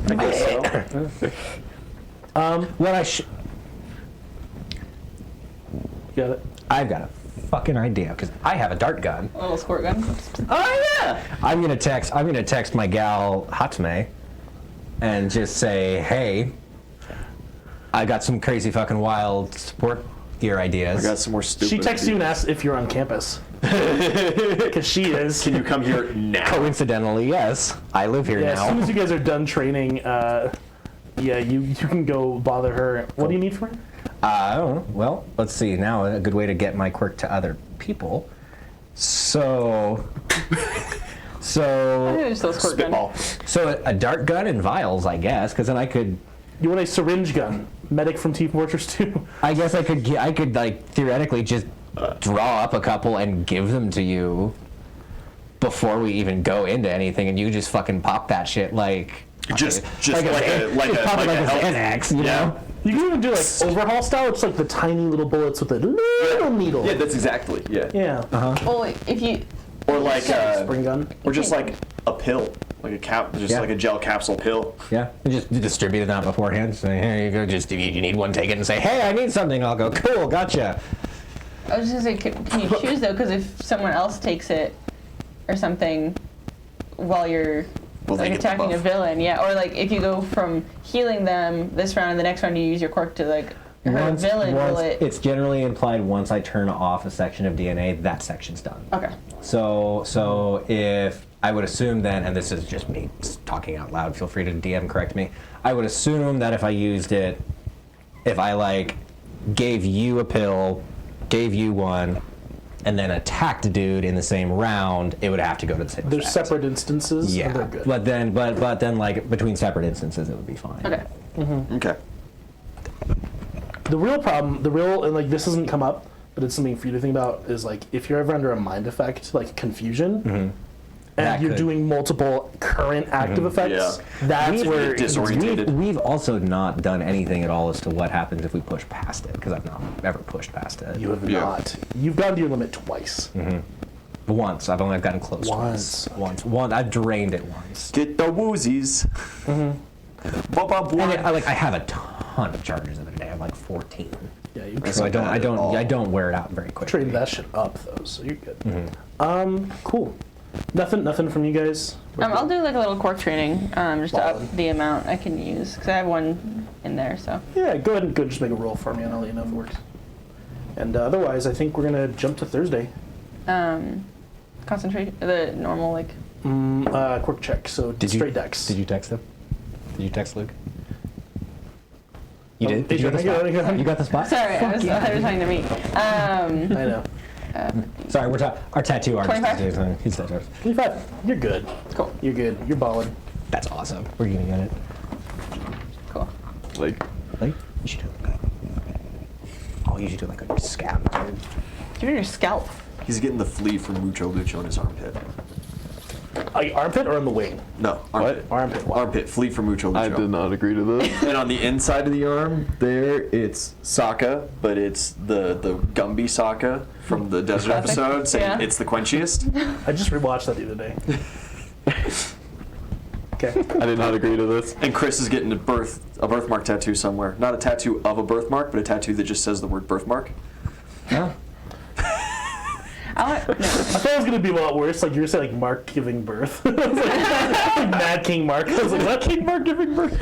I guess so. What Got it. I've got a fucking idea because I have a dart gun. A little squirt gun. Oh yeah. I'm gonna text my gal Hatsume and just say, hey, I got some crazy fucking wild support gear ideas. I got some more stupid. She texts you and asks if you're on campus. Because she is. Can you come here now? Coincidentally, yes, I live here Yeah, as soon now. as you guys are done training, yeah, you can go bother her. What do you need from her? I don't know. Well, let's see. Now a good way to get my quirk to other people. So, I think it's still a squirt gun. Spitball. so a dart gun and vials, I guess, because then I could. You want a syringe gun? Medic from Team Fortress 2. I guess I could like theoretically just draw up a couple and give them to you before we even go into anything, and you just fucking pop that shit like Just like a just pop it like health- an Xanax, you Yeah. know? You can even do like overhaul style. It's like the tiny little bullets with a little needle. Yeah, that's exactly. Yeah. Yeah. Well, if you Or like Spring gun. or just like a pill, like a cap, just Yeah. like a gel capsule pill. Yeah, and just distribute it out beforehand. Say, here you go. Just if you need one, take it and say, hey, I need something. I'll go, cool, gotcha. I was just gonna say, can you choose though? Because if someone else takes it or something while you're Well, they like get the attacking a buff. villain, yeah, or like if you go from healing them this round and the next round you use your quirk to like hurt a villain, will it? It's generally implied once I turn off a section of DNA, that section's done. Okay. So if I would assume then, and this is just me talking out loud, feel free to DM correct me. I would assume that if I used it, if I like gave you a pill, gave you one, and then attacked a dude in the same round, it would have to go to the same. There's effect. separate instances. Yeah, And they're good. but then like between separate instances, it would be fine. Okay. Okay. The real problem, and like this doesn't come up, but it's something for you to think about, is like if you're ever under a mind effect, like confusion, and That you're could- doing multiple current active effects, that's We've where been disoriented. We've also not done anything at all as to what happens if we push past it, because I've not ever pushed past it. you have Yeah. not. You've gone to your limit twice. Once. I've only gotten close Once. twice. Once. I've drained it once. Get the woozies. And I have a ton of charges in a day. I have like 14. Yeah, you So not bad at all. I don't wear it out very quickly. traded that shit up though, so you're good. Cool. Nothing from you guys. I'll do like a little quirk training just to Ballin'. up the amount I can use because I have one in there. So Yeah, go ahead and just make a roll for me, and I'll let you know if it works. And otherwise, I think we're gonna jump to Thursday. concentration, the normal like. Quick check. So straight decks. Did you text him? Did you text Luke? You Oh, did? Did you Adrian, get the I got spot? it. You got the spot? Sorry, I was talking to me. I know. Sorry, our tattoo artist 25? is doing his tattoo. 25. You're good. Cool. You're good. You're balling. That's awesome. We're gonna get it. Cool. Like, Like, you should do it like oh, you should do it like on your scalp, dude. Do it on your scalp. he's getting the flea from Mucho Lucho in his armpit. Armpit or on the wing? No, armpit. Armpit. Wow. Armpit, flea from Mucho Lucho. I did not agree to this. And on the inside of the arm, there, it's Sokka, but it's the Gumby Sokka from the Desert Classic. episode, saying Yeah. it's the quenchiest. I just rewatched that the other day. Okay. I did not agree to this. And Chris is getting a birthmark tattoo somewhere. Not a tattoo of a birthmark, but a tattoo that just says the word birthmark. No? No. I thought it was gonna be a lot worse. Like you were saying, like Mark giving birth. I was like Mad King Mark. I was like, Mad King Mark giving birth.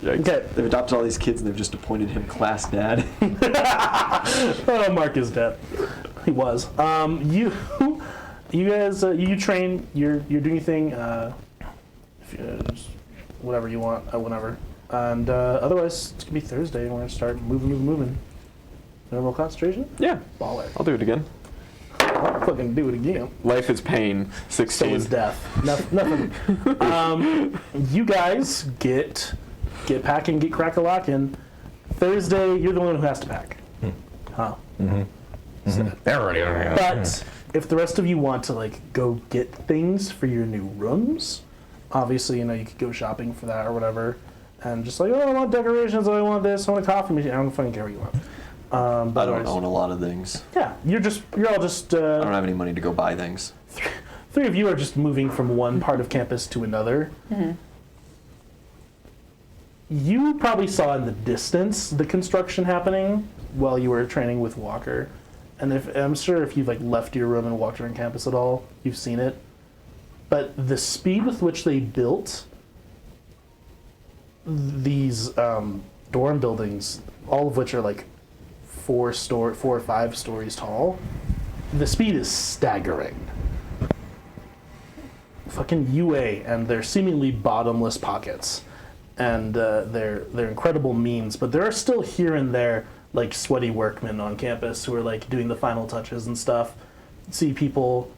Okay. They've adopted all these kids and they've just appointed him class dad. Oh, Mark is dead. He was. You guys, you train. You're doing your thing. If you, just whatever you want, whenever. And otherwise, it's gonna be Thursday. And we're gonna start moving. No more concentration. Yeah, Baller. I'll do it again. I'll fucking do it again. Life is pain. So 16. is death. Nothing. You guys get packing, get crack-a-locking. Thursday, you're the one who has to pack. Huh. They're already on here. But if the rest of you want to like go get things for your new rooms, obviously you could go shopping for that or whatever, and just like, oh, I want decorations, I want this, I want a coffee machine. I don't fucking care what you want. But I don't otherwise- own a lot of things. Yeah, you're all just. I don't have any money to go buy things. Three of you are just moving from one part of campus to another. You probably saw in the distance the construction happening while you were training with Walker. And I'm sure if you've like left your room and walked around campus at all, you've seen it. But the speed with which they built these dorm buildings, all of which are like 4 or 5 stories tall, the speed is staggering. Fucking UA and their seemingly bottomless pockets and their incredible means, but there are still here and there like sweaty workmen on campus who are like doing the final touches and stuff. See people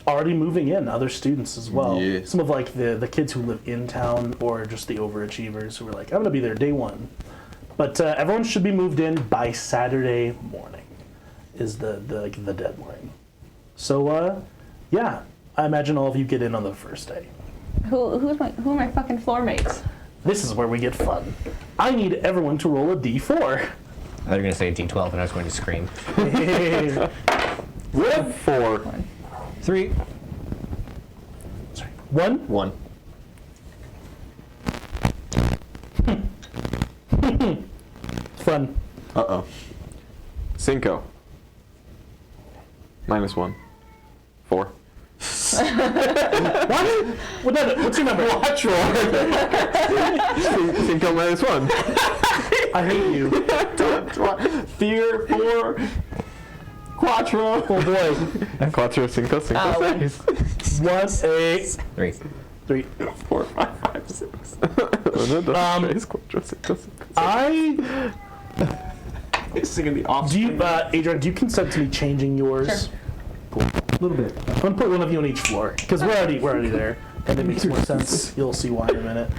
already moving in, other students as well. Yeah. Some of like the kids who live in town or just the overachievers who are like, I'm gonna be there day one. But everyone should be moved in by Saturday morning is the deadline. So yeah, I imagine all of you get in on the first day. Who are my fucking floor mates? This is where we get fun. I need everyone to roll a d4. thought you were going to say D12 and I was going to scream. What? 4. 3. One. 1. Fun. Uh-oh. 5. -1. 4. What? What's your number? Watch roll. 5 -1. I hate you. Fear 4. Quattro. Oh boy. 4, 5, 6. 1, 8, 3. 3. 4, 5, 5, 6. 1, 2, 3, 4, 5, 6. I Singing the off. do you, Adrian? Do you consent to me changing yours? Sure. Cool. A little bit. I'm gonna put one of you on each floor because we're already there, and it makes more sense. You'll see why in a minute.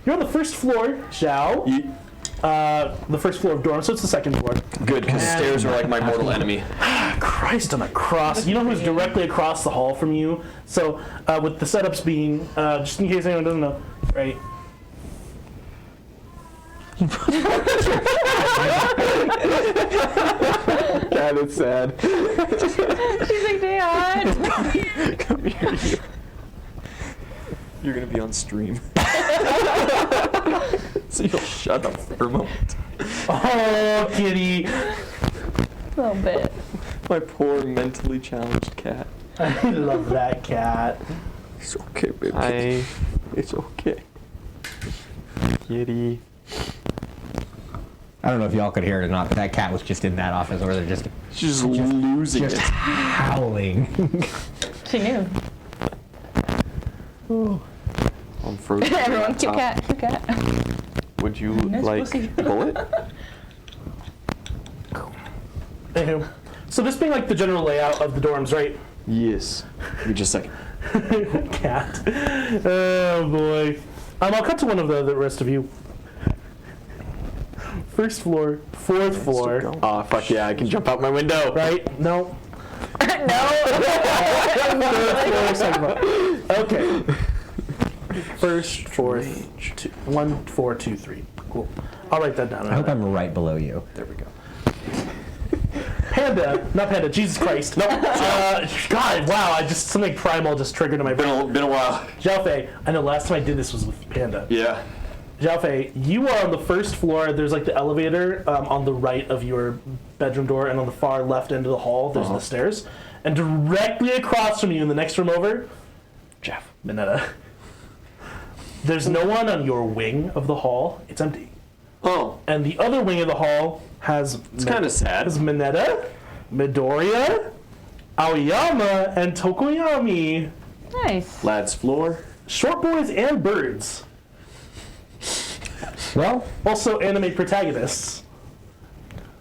You're on the first floor, Zhao. The first floor of dorm, so it's the second floor. Good, because stairs are like my mortal enemy. Christ on a cross. You know who's directly across the hall from you? So, with the setups being, just in case anyone doesn't know, right? God, it's sad. She's like, Dad. Come here, you. You're gonna be on stream. So you'll shut up for a moment. Oh, kitty. A little bit. My poor mentally challenged cat. I love that cat. It's okay, baby. It's okay. Kitty. I don't know if y'all could hear it or not, but that cat was just in that office where they're just She's just losing just it. howling. She knew. I'm frozen. Everyone, cute cat, cute cat. Would you No like pussy. a bullet? Anywho, so this being like the general layout of the dorms, right? Yes. Give me just a second. Cat. Oh boy. I'll cut to one of the rest of you. First floor, fourth floor, Aw, fuck yeah, I can jump out my window. right? No. Third floor, second floor. Okay. First, fourth, 1, 4, 2, 3. Cool. I'll write that down. I hope I'm right below you. There we go. Panda, not Panda, Jesus Christ. No. God, wow, something primal just triggered in my brain. Been a while. Xiaofei, I know last time I did this was with Panda. Yeah. Xiaofei, you are on the first floor. There's like the elevator on the right of your bedroom door, and on the far left end of the hall, there's the stairs. And directly across from you in the next room over, Jeff, Minetta. There's no one on your wing of the hall. It's empty. Oh, And the other wing of the hall has it's kind of sad. Minetta, Midoriya, Aoyama, and Tokoyami. Nice. Lad's floor. Short boys and birds. Well, Also anime protagonists.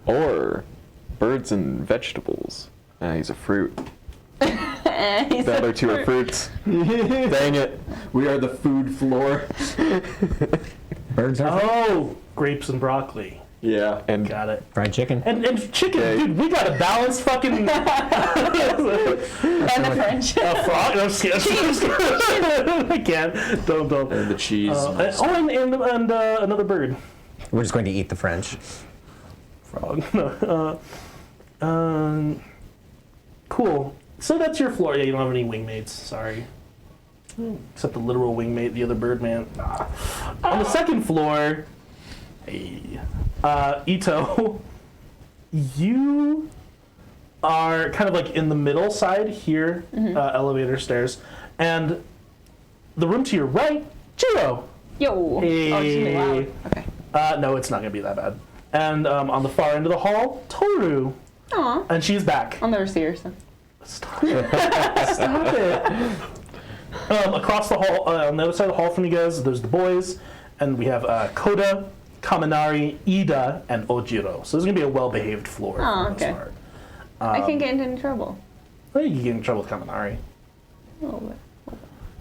Or birds and vegetables. He's a fruit. He's The a other two are fruits. Dang it. We are the food floor. birds are Oh, grapes and broccoli. Yeah. And Got it. fried chicken. And chicken, Okay. dude, we got a balanced fucking And the French. frog. No, I'm scared. I can't. Don't. And the cheese. And another bird. We're just going to eat the French. Frog. No. Cool. So that's your floor. Yeah, you don't have any wingmates. Sorry. Except the literal wingmate, the other bird man. On the second floor, hey, Ito, you are kind of like in the middle side here, elevator stairs, and the room to your right, Jiro. Yo. Oh, it's gonna be loud. Okay. No, it's not gonna be that bad. And on the far end of the hall, Toru, Aw. and she's back. I'll never see her, so. Stop it. Stop it. Across the hall, on the other side of the hall from you guys, there's the boys, and we have Koda, Kaminari, Ida, and Ojiro. So this is going to be a well-behaved floor. Oh, for the most okay. part. I can't get into any trouble. I think you get in trouble with Kaminari. A little bit.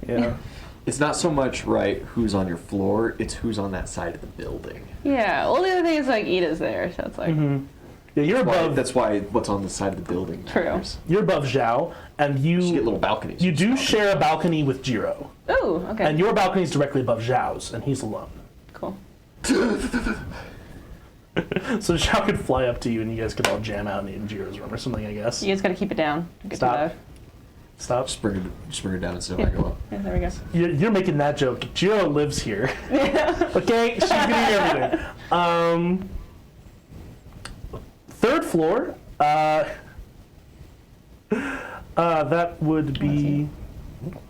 Yeah. It's not so much, right, who's on your floor, it's who's on that side of the building. Yeah. Well, the other thing is like Ida's there, so it's like. Yeah, you're above. That's why what's on the side of the building True. matters. You're above Zhao, and You get you little balconies. you do share a balcony with Jiro, Oh, okay. and your balcony is directly above Zhao's, and he's alone. Cool. So Shao could fly up to you and you guys could all jam out in Jiro's room or something, I guess. You guys gotta keep it down. Don't get too Stop. loud. Stop. Just bring her down instead of I go up. Yeah, there we go. You're making that joke. Jiro lives here. Okay? She's gonna hear everything. Third floor. That would be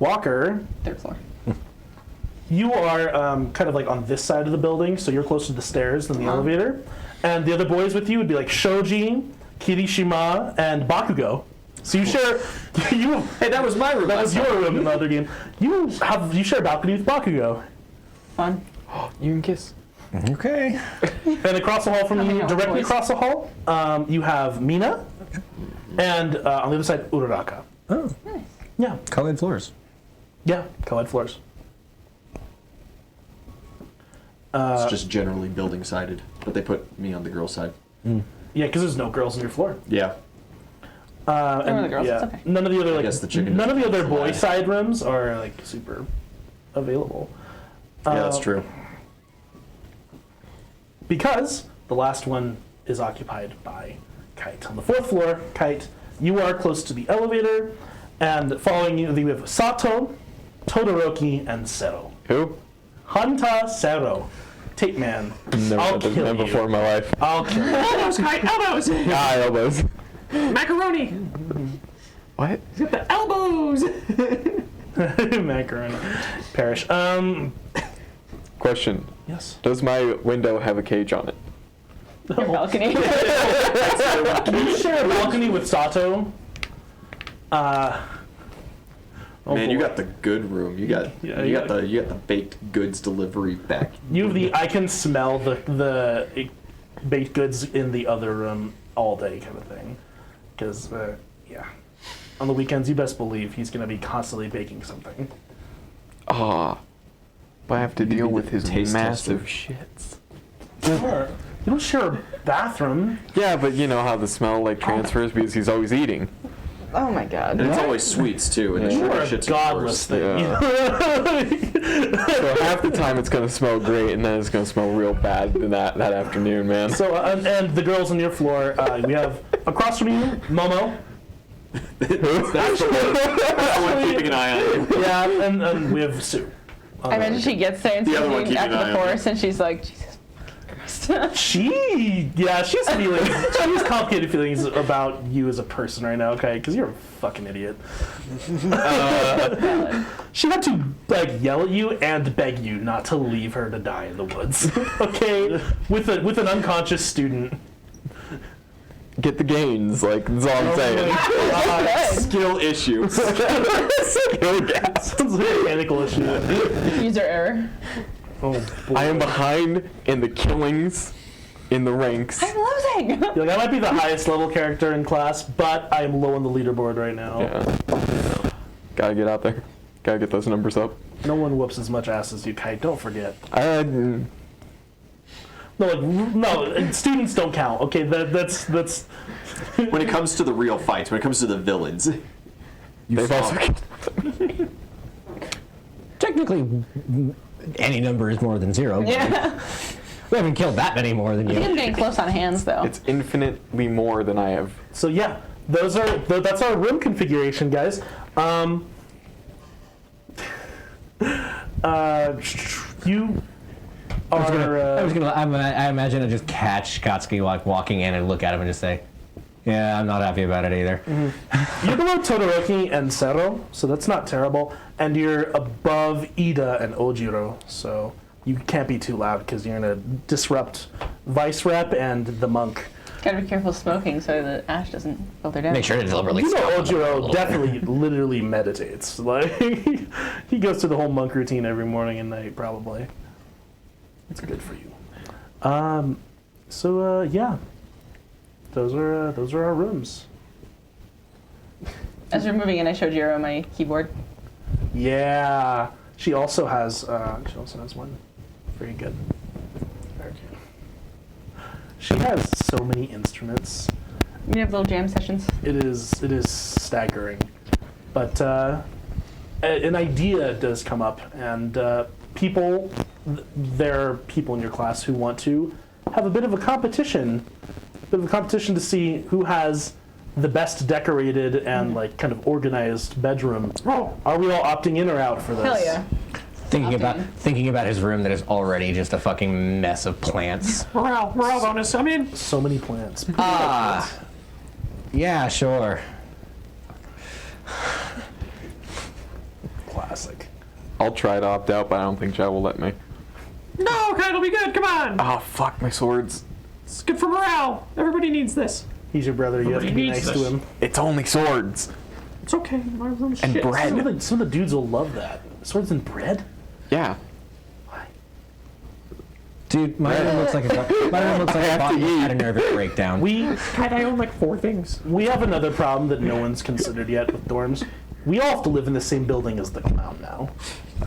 Walker. Third floor. You are kind of like on this side of the building, so you're closer to the stairs than the elevator. And the other boys with you would be like Shoji, Kirishima, and Bakugo. So you share. Hey, that was my room. That was your room in the other game. You share a balcony with Bakugo. Fun. You can kiss. Okay. And across the hall from you, out, directly boys. across the hall, you have Mina, and on the other side, Uraraka. Oh, Nice. Yeah, co-ed floors. yeah, co-ed floors. It's just generally building sided, but they put me on the girl side. Yeah, because there's no girls on your floor. Yeah. And the girls, it's okay. none of the other guess the chicken none of the doesn't other boy fly. side rooms are like super available. Yeah, that's true. Because the last one is occupied by Kite. On the fourth floor, Kite, you are close to the elevator, and following you, we have Sato, Todoroki, and Sero. Who? Hanta Sero. Tape man. Never I'll met this kill man you. before in my life. I'll kill you. Elbows, Kite, elbows! Ah, elbows. Macaroni! What? Get the elbows! Macaroni. Perish. Question. Yes. Does my window have a cage on it? Your balcony. Can you share a balcony with Sato? Man, you boy. got the good room. You got Yeah, you you got the baked goods delivery back. You have the I can smell the baked goods in the other room all day kind of thing. Because, yeah. On the weekends, you best believe he's going to be constantly baking something. Ah. But I have to deal with his taste massive shits. Sure. You don't share a bathroom. Yeah, but you know how the smell like transfers because he's always eating. Oh my god. And it's always sweets too, and the You sugar are a shit's godless worse. thing. Yeah. So half the time it's gonna smell great, and then it's gonna smell real bad in that afternoon, man. So, and the girls on your floor, we have across from you, Momo. That's the one keeping an eye on you. Yeah, and we have Sue. I imagine she gets there and The sees other one you keeping after an eye the on you. forest, and she's like, Jesus Christ. She's feeling, she has complicated feelings about you as a person right now, okay? Because you're a fucking idiot. She had to like yell at you and beg you not to leave her to die in the woods, okay? With an unconscious student. Get the gains, like that's all I'm saying. Good. Skill issue. Skill gap. Sounds like a mechanical issue. User error. Oh boy. I am behind in the killings, in the ranks. I'm losing. You're like, I might be the highest level character in class, but I am low on the leaderboard right now. Yeah. Gotta get out there. Gotta get those numbers up. No one whoops as much ass as you, Kite. Don't forget. No, students don't count. Okay, that's. When it comes to the real fights, when it comes to the villains, They've also. Technically, any number is more than zero. but Yeah. We haven't killed that many more than You're you. getting close on hands, though. It's infinitely more than I have. So yeah, that's our room configuration, guys. You are. I imagine I just catch Kotsky like walking in and look at him and just say, "Yeah, I'm not happy about it either." You're below Todoroki and Sero, so that's not terrible. And you're above Ida and Ojiro, so you can't be too loud because you're gonna disrupt Vice Rep and the monk. Gotta be careful smoking so the ash doesn't filter down. Make sure to deliberately You know, stop on the road a Ojiro little definitely, literally meditates. Like he goes through the whole monk routine every morning and night, probably. It's good for you. Yeah, those are our rooms. As you're moving in, I showed Jiro my keyboard. Yeah, she also has one. Very good. Very good. She has so many instruments. We have little jam sessions. It is staggering, but an idea does come up, and there are people in your class who want to have a bit of a competition. To see who has the best decorated and like kind of organized bedroom. Oh, Are we all opting in or out for this? Hell yeah. Thinking about his room that is already just a fucking mess of plants. morale bonus. I'm in. So many plants. Yeah, sure. Classic. I'll try to opt out, but I don't think Chad will let me. No, okay, it'll be good. Come on. Oh, fuck my swords. It's good for morale. Everybody needs this. He's your brother. You have to be Nobody needs nice to this. him. It's only swords. It's okay. My room's And shit. bread. Some of the dudes will love that. Swords and bread? Yeah. Dude, my room looks like a body had a nervous breakdown. We God, I own like 4 things. have another problem that no one's considered yet with dorms. We all have to live in the same building as the clown now.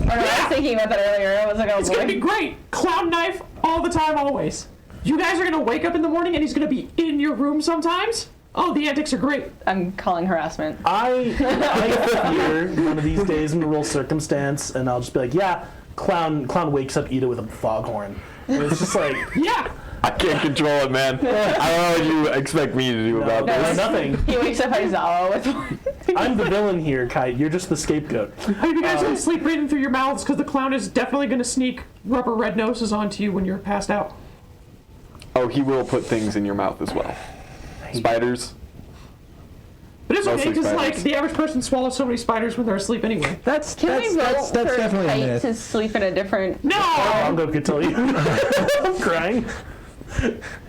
I was thinking about that earlier. I was like, oh It's gonna be boy. great. Clown knife all the time, always. You guys are gonna wake up in the morning and he's gonna be in your room sometimes. Oh, the antics are great. I'm calling harassment. I fear one of these days in a real circumstance, and I'll just be like, yeah, clown wakes up Ida with a foghorn. And it's just like, Yeah. I can't control it, man. I don't know what you expect me to do about no, this. nothing. He wakes up Aizawa with I'm the villain here, Kite. You're just the scapegoat. Are you guys gonna sleep breathing through your mouths? Because the clown is definitely gonna sneak rubber red noses onto you when you're passed out. Oh, he will put things in your mouth as well. Spiders. But it's okay, Mostly because like spiders. the average person swallows so many spiders when they're asleep anyway. That's Can we vote for definitely a Kite myth. to sleep in a different... No! Mongo could tell you. I'm crying.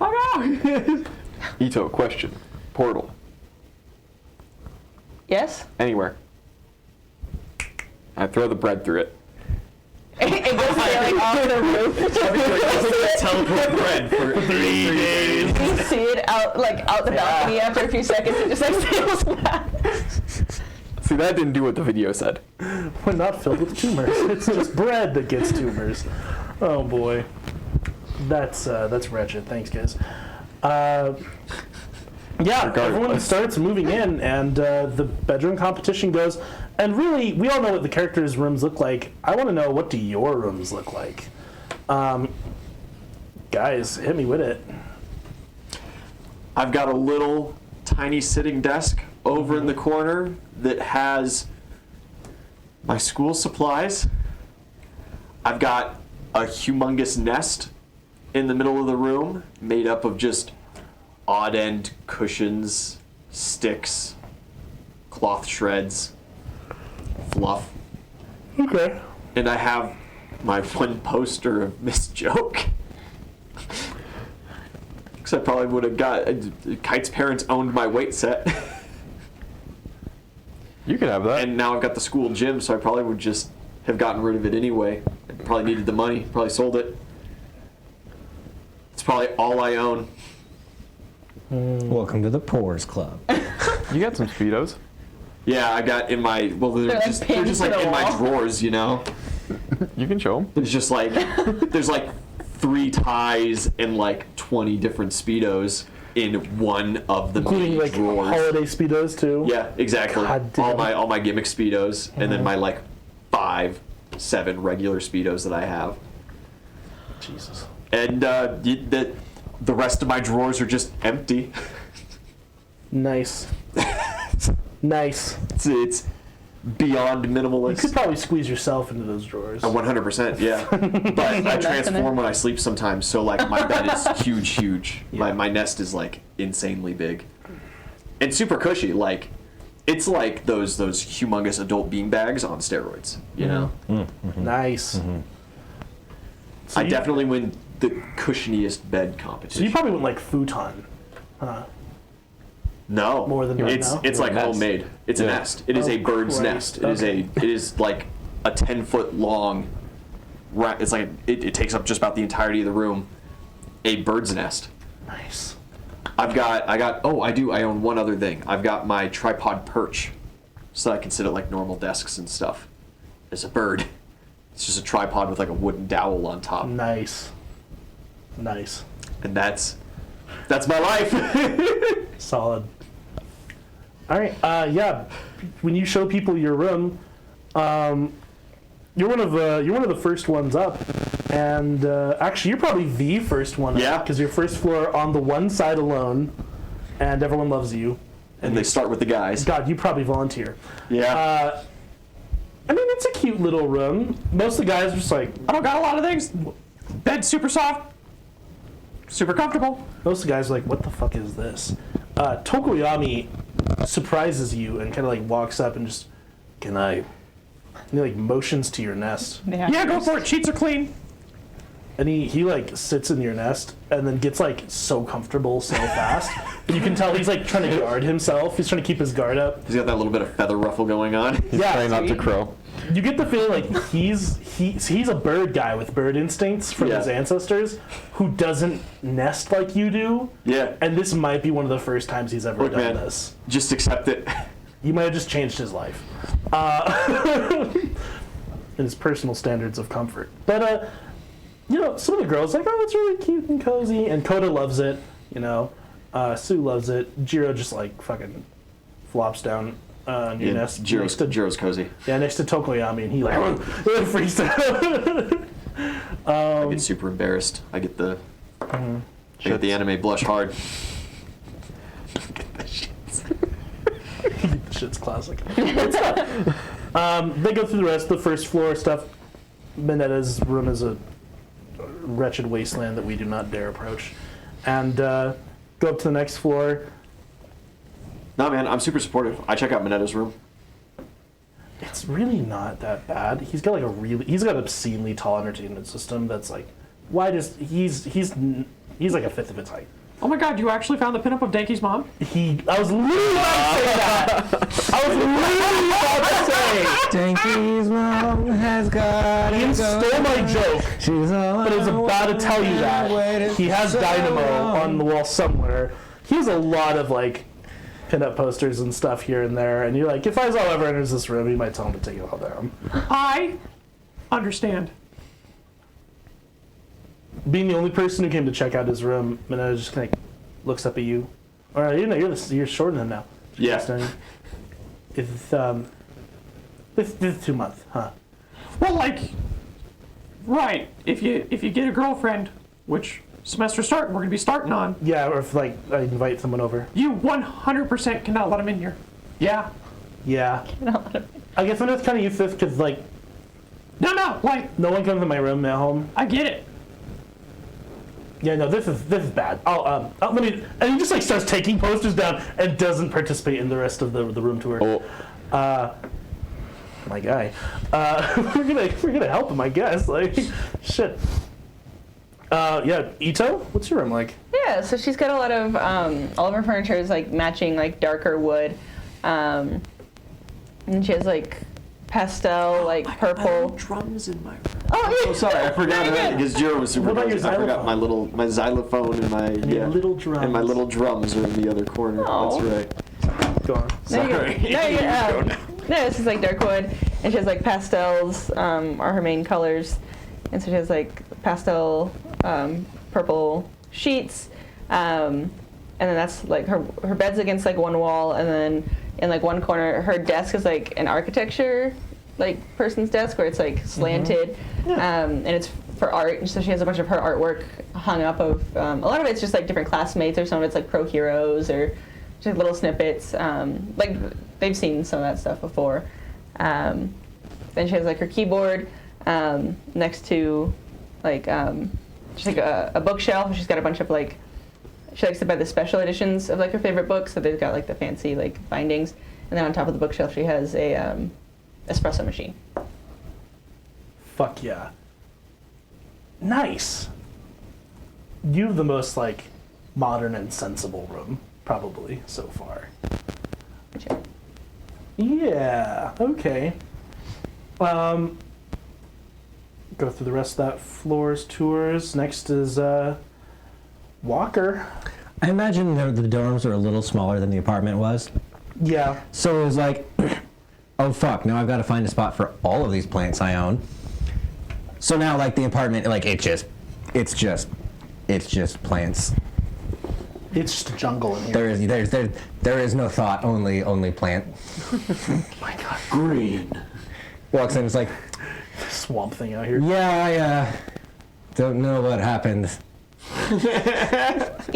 Oh no! Ito, question. Portal. Yes? Anywhere. I throw the bread through it. It goes sailing off the roof. Teleport bread for 3 days. You see it out the balcony after a few seconds. It just like sails back. See, that didn't do what the video said. We're not filled with tumors. It's just bread that gets tumors. Oh boy. That's wretched. Thanks, guys. Yeah, everyone Regardless. starts moving in, and the bedroom competition goes. And really, we all know what the characters' rooms look like. I want to know, what do your rooms look like? Guys, hit me with it. I've got a little tiny sitting desk over in the corner that has my school supplies. I've got a humongous nest in the middle of the room made up of just odd end cushions, sticks, cloth shreds, fluff. Okay. And I have my one poster of Miss Joke. Because I probably would have got... Kite's parents owned my weight set. You could have that. And now I've got the school gym, so I probably would just have gotten rid of it anyway. I probably needed the money. Probably sold it. It's probably all I own. Welcome to the Poors Club. You got some Speedos. Yeah, I got in my... Well, they're like just pinned to like the in my wall. drawers, you know? You can show them. There's just like... There's like 3 ties and like 20 different Speedos in one of the Including many like drawers. holiday Speedos too. Yeah, exactly. God damn. All my gimmick Speedos, and then my like 5-7 regular Speedos that I have. Jesus. And the rest of my drawers are just empty. Nice. Nice. It's beyond You minimalist. could probably squeeze yourself into those drawers. 100%, yeah. But I transform when I sleep sometimes, so like my bed is huge. Yeah. My nest is like insanely big. And super cushy, like it's like those humongous adult bean bags on steroids, you know? Nice. So I you- definitely win the cushioniest bed So competition. you probably went like futon. No, More than that it's now? it's like Nest. homemade. It's a Yeah. nest. It is Oh, a bird's Christ. nest. It is like a 10-foot long. It's like it takes up just about the entirety of the room. A bird's nest. Nice. I own one other thing. I've got my tripod perch, so that I can sit at like normal desks and stuff. It's a bird. It's just a tripod with like a wooden dowel on top, Nice. Nice. and that's my life. Solid. All right. Yeah. When you show people your room, you're one of the first ones up, and actually you're probably the first one Yeah. up because you're first floor on the one side alone, and everyone loves you. And they start with the guys. God, you probably volunteer. Yeah. I mean, it's a cute little room. Most of the guys are just like, I don't got a lot of things. Bed's super soft, super comfortable. most of the guys are like, what the fuck is this? Tokoyami surprises you and kind of like walks up and just, can I? And he like motions to your nest. Yeah, go for it. Sheets are clean. And he like sits in your nest and then gets like so comfortable so fast. And you can tell he's like trying to guard himself. He's trying to keep his guard up. He's got that little bit of feather ruffle going on. He's trying not to crow. You get the feeling like he's a bird guy with bird instincts from his ancestors who doesn't nest like you do. Yeah. And this might be one of the first times he's ever Look, done man, this. just accept it. You might have just changed his life. And his personal standards of comfort. But, some of the girls are like, oh, it's really cute and cozy. And Koda loves it, Sue loves it. Jiro just, like, fucking flops down on your nest. Jiro's cozy. Yeah, next to Tokoyami, and he, like, freaks out. I get super embarrassed. I get the anime blush hard. Shit's classic. They go through the rest of the first floor stuff. Minetta's room is a wretched wasteland that we do not dare approach. And go up to the next floor. Nah, man, I'm super supportive. I check out Minetta's room. It's really not that bad. He's got he's got an obscenely tall entertainment system that's like, why does he's like a fifth of its height. Oh my god, you actually found the pinup of Danky's mom? I was literally about to say that. I was literally about to say. Danky's mom has got Ian stole my joke, but I was about to tell you that. He has Dynamo on the wall somewhere. He has a lot of like pinup posters and stuff here and there, and you're like, if Faisal ever enters this room, you might tell him to take it all down. I understand. Being the only person who came to check out his room, Minetta just kind of looks up at you. All right, you're shorter than him now. Yeah. It's 2 months, huh? Well, like, right. If you get a girlfriend, which semester start we're gonna be starting on, Yeah, or if like I invite someone over. you 100% cannot let him in here. Yeah. Yeah. I guess I'm just kind of used to this because like No, like, no one comes to my room at home. I get it. Yeah, no, this is bad. Let me. And he just like starts taking posters down and doesn't participate in the rest of the room tour. Oh, My guy. We're gonna help him, I guess. Like, shit. Yeah, Ito, what's your room like? Yeah, so she's got a lot of all of her furniture is like matching like darker wood, and she has like pastel like purple. Drums in my room. Oh, Oh, sorry, I forgot that because Jiro was super. What about your close. I forgot xylophone? my xylophone and my your little drums. and my little drums are in the other corner. Oh. That's right. Go on. No, Sorry. no, this is like dark wood, and she has like pastels are her main colors, and so she has like pastel purple sheets, and then that's like her bed's against like one wall, and then in like one corner her desk is like an architecture like person's desk where it's like slanted, and it's for art, and so she has a bunch of her artwork hung up of a lot of it's just like different classmates, or some of it's like pro heroes or just like little snippets, like they've seen some of that stuff before. Then she has like her keyboard next to like just like a bookshelf. She's got a bunch of like, she likes to buy the special editions of like her favorite books, so they've got like the fancy like bindings, and then on top of the bookshelf she has a espresso machine. Fuck yeah. Nice. You have the most like modern and sensible room probably so far. Yeah. Okay. Go through the rest of that floor's tours. Next is Walker. I imagine the dorms are a little smaller than the apartment was. Yeah. So it was like, oh fuck, now I've got to find a spot for all of these plants I own. So now like the apartment, like it's just plants. It's just a jungle in here. There is no thought, only plant. My God. Green. Walks in, it's like, swamp thing out here. Yeah, I don't know what happened. You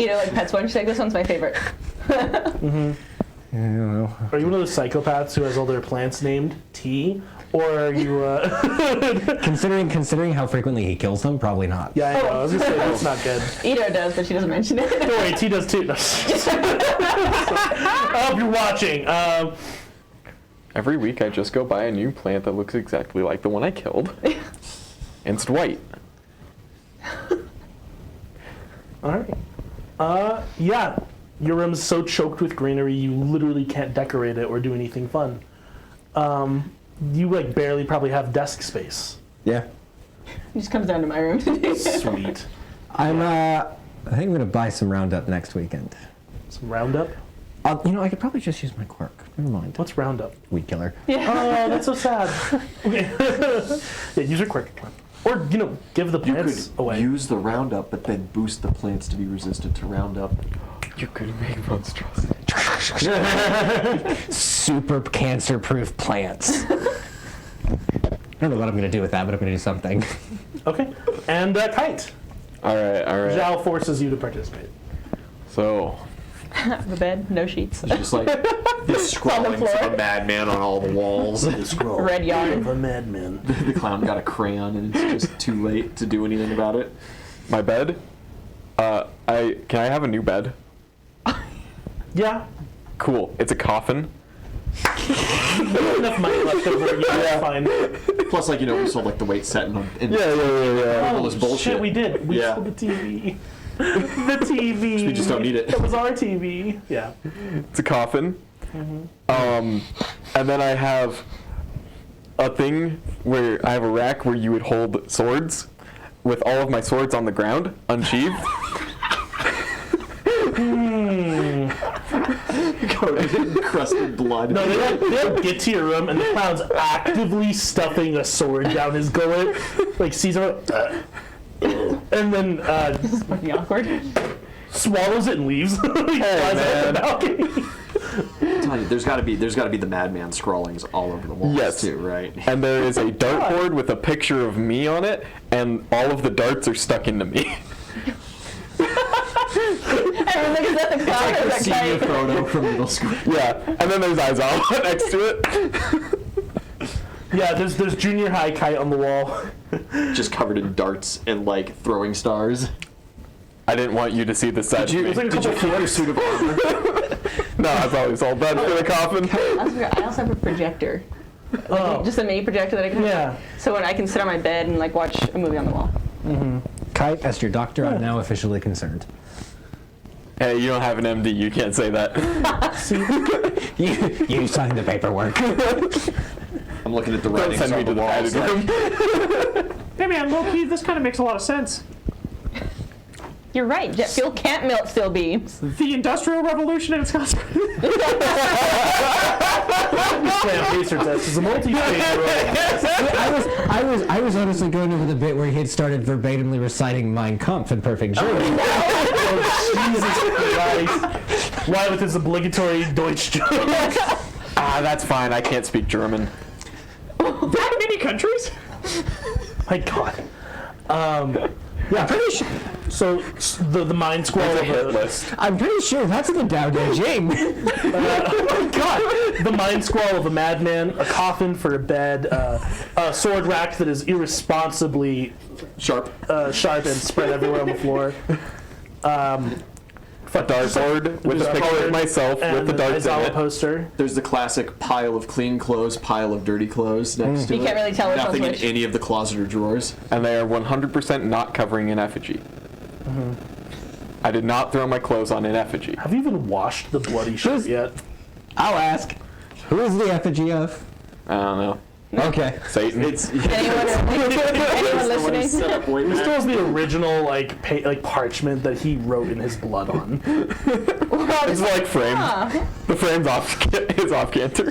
know, like pets one. She's like, this one's my favorite. I don't know. Are you one of those psychopaths who has all their plants named T? Or are you, Considering how frequently he kills them, probably not. Yeah, I know. I was gonna say, that's not good. Ito does, but she doesn't mention it. Don't worry, T does too. No. I hope you're watching. Every week I just go buy a new plant that looks exactly like the one I killed. And it's white. All right. Yeah. Your room's so choked with greenery, you literally can't decorate it or do anything fun. You like barely probably have desk space. Yeah. He just comes down to my room. Sweet. I think I'm gonna buy some Roundup next weekend. Some Roundup. I could probably just use my quirk. Never mind. What's Roundup? Weed killer. Yeah. Oh, that's so sad. Okay. Yeah, use your quirk. Or, give the You plants could away. use the Roundup, but then boost the plants to be resistant to Roundup. You could make monstrosity. Super cancer-proof plants. I don't know what I'm gonna do with that, but I'm gonna do something. Okay. And Kite. All right. Zhao forces you to participate. So, The bed, no sheets. It's just like the scrawlings floor. of a madman on all the walls. The scroll Red yarn. of a madman. The clown got a crayon and it's just too late to do anything about it. my bed. Can I have a new bed? Yeah. Cool. It's a coffin. Enough money left over. Yeah, fine. Plus, we sold like the weight set and Yeah. all this bullshit. Shit, we did. We Yeah. sold the TV. The TV. We just don't need it. That was our TV. Yeah. It's a coffin. And then I have a thing where I have a rack where you would hold swords with all of my swords on the ground, unsheathed. Coated in crusted blood. No, they don't get to your room, and the clown's actively stuffing a sword down his gullet, like Caesar, and then Fucking awkward. swallows it and leaves. Like, flies out the balcony. I'm telling you, there's got to be the madman scrawlings all over the walls Yes. too, right? And there is a dartboard with a picture of me on it, and all of the darts are stuck into me. Everyone looks at the clown as a Senior kite. photo from middle school. Yeah, and then there's Aizawa next to it. Yeah, there's junior high Kite on the wall. Just covered in darts and like throwing stars. I didn't want you to see the side of me. It's like a Did you couple keep your suit of armor? No, I thought it was all done for the coffin. I also have a projector. Oh. Just a mini projector that I can Yeah. So when I can sit on my bed and like watch a movie on the wall. Kite, as your doctor, I'm now officially concerned. Hey, you don't have an MD, you can't say that. You signed the paperwork. I'm looking at the Don't writings send me on to the the walls. padded room. Hey man, low key, this kind of makes a lot of sense. You're right. Jet fuel can't melt steel beams. The Industrial Revolution and its consequences. Slam pacer test is a multi-stage roll. I was honestly going over the bit where he had started verbatimly reciting Mein Kampf in Perfect German. Oh, Jesus Christ. Why with his obligatory Deutsch joke? That's fine, I can't speak German. That many countries? My God. Yeah, pretty sure. So the mind squall There's a of hit a, list. I'm pretty sure that's the Dao De Jing. oh my God, the mind squall of a madman, a coffin for a bed, a sword rack that is irresponsibly Sharp. sharp and spread everywhere on the floor. A dartboard with a picture of myself with And the an darts in Aizawa it. poster. There's the classic pile of clean clothes, pile of dirty clothes next to You it. can't really tell which Nothing in one's which. any of the closet or drawers. And they are 100% not covering an effigy. I did not throw my clothes on an effigy. Have you even washed the bloody shirt yet? I'll ask. Who is the effigy of? I don't know. Okay. Satan. It's Anyone listening? set up way It back. still has the original like parchment that he wrote in his blood on. It's like framed. The frame's is off canter.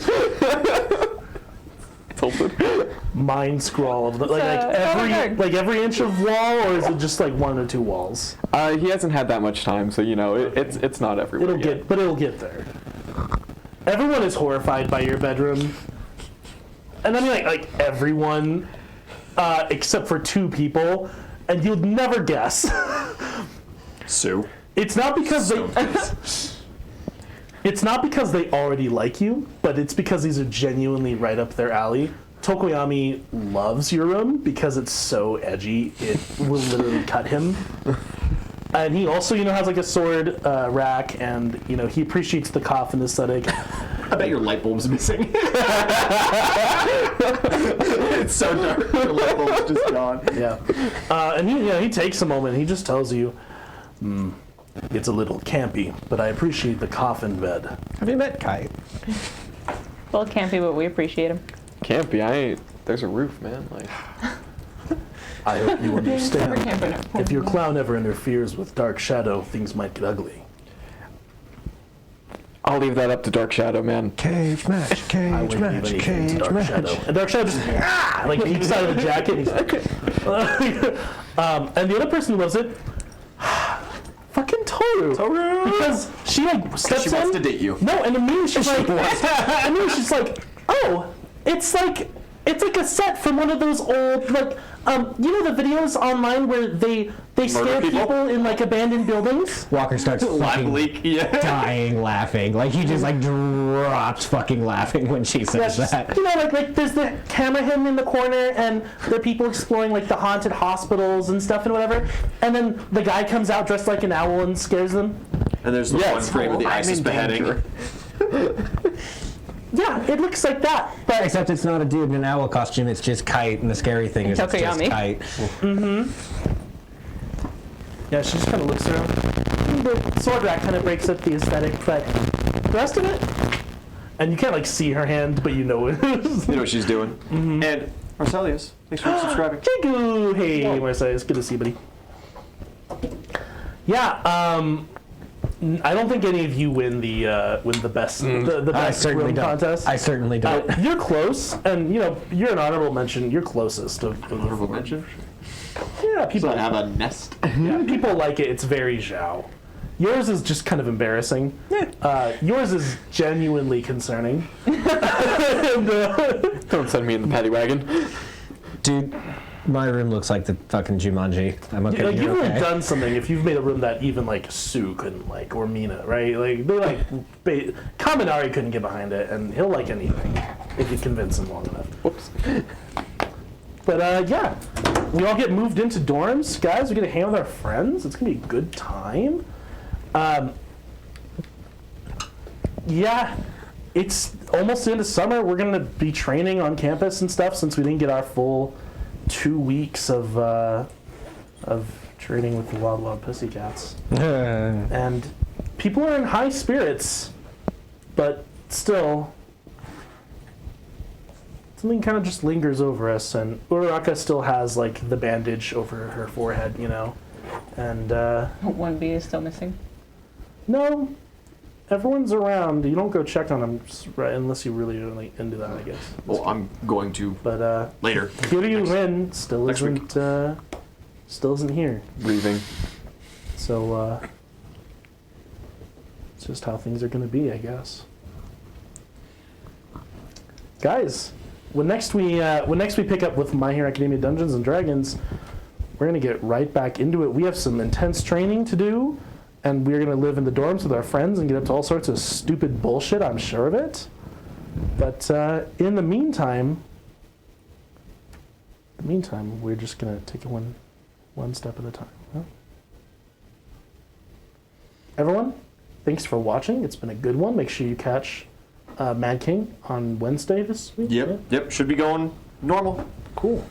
Tilted. Mind scroll of the avant-garde. every inch of wall, or is it just like one or two walls? He hasn't had that much time, so it's not everywhere yet. It'll get there. Everyone is horrified by your bedroom, and I mean like everyone. except for 2 people, and you'd never guess. Sue. It's not because they. It's not because they already like you, but it's because these are genuinely right up their alley. Tokoyami loves your room because it's so edgy, it will literally cut him. And he also, has like a sword rack, and, he appreciates the coffin aesthetic. I bet your light bulb's missing. It's so dark. Your light bulb's just gone. Yeah. And he takes a moment, he just tells you, it's a little campy, but I appreciate the coffin bed. Have you met Kite? Well, campy, but we appreciate him. Campy, there's a roof, man. Like, I hope you understand. Never camping at home. If your clown ever interferes with Dark Shadow, things might get ugly. I'll leave that up to Dark Shadow, man. Cage match, I cage wouldn't match, leave anything to cage Dark match. Shadow. And Dark Shadow just, like each side of the jacket. He's like, and the other person who loves it, fucking Toru. Toru! Because she steps She in. wants to date you. No, and immediately she's like, she's like, oh, it's like a set from one of those old, like, the videos online where they scare people in like abandoned buildings? Walker starts fucking dying laughing. Like he just like drops fucking laughing when she says that. Like there's the camera hidden in the corner, and there are people exploring like the haunted hospitals and stuff and whatever. And then the guy comes out dressed like an owl and scares them. And there's the one frame of the ISIS beheading. Yeah, it looks like that, but Except it's not a dude in an owl costume, it's just Kite, and the scary thing is it's just Tokoyami. Kite. yeah, she just kind of looks around. The sword rack kind of breaks up the aesthetic, but the rest of it, and you can't like see her hand, but you know it. You know what she's doing. And Marcelius, thanks for subscribing. Jigu! Hey, Marcellus, good to see you, buddy. Yeah, I don't think any of you win the best the I best certainly room don't. contest. I certainly don't. You're close, and you're an honorable mention. You're closest of the Honorable four. mention. Yeah, So people I have a nest. yeah, people like it. It's very Zhao. Yours is just kind of embarrassing. Yours is genuinely concerning. And, Don't send me in the paddy wagon. Dude, my room looks like the fucking Jumanji. I'm okay. like you're you've really okay. done something if you've made a room that even like Sue couldn't like, or Mina, right? Like they like Kaminari couldn't get behind it, and he'll like anything if you convince him long enough. Whoops. But yeah, we all get moved into dorms, guys. We get to hang out with our friends. It's gonna be a good time. Yeah, it's almost the end of summer. We're gonna be training on campus and stuff since we didn't get our full 2 weeks of training with the Wild Pussycats. And people are in high spirits, but still, something kind of just lingers over us. And Uraraka still has like the bandage over her forehead, and One bee is still missing. no, everyone's around. You don't go check on them unless you really are like, into that, I guess. Well, I'm going to But later. Kiryu-Rin still next week. isn't here. Breathing. So it's just how things are going to be, I guess. Guys, when next we pick up with My Hero Academia Dungeons and Dragons, we're going to get right back into it. We have some intense training to do, and we're going to live in the dorms with our friends and get up to all sorts of stupid bullshit, I'm sure of it. But in the meantime, we're just going to take it one step at a time. Huh? Everyone, thanks for watching. It's been a good one. Make sure you catch Mad King on Wednesday this week. Yep. Should be going normal. Cool.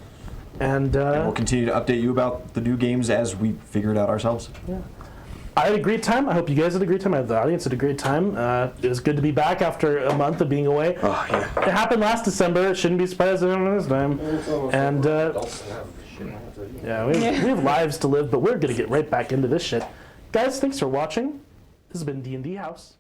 And We'll continue to update you about the new games as we figure it out ourselves. I had a great time. I hope you guys had a great time. I hope the audience had a great time. It was good to be back after a month of being away. Oh, yeah. It happened last December. It shouldn't be surprising this time. And yeah, we have lives to live, but we're going to get right back into this shit. Guys, thanks for watching. This has been D&D House.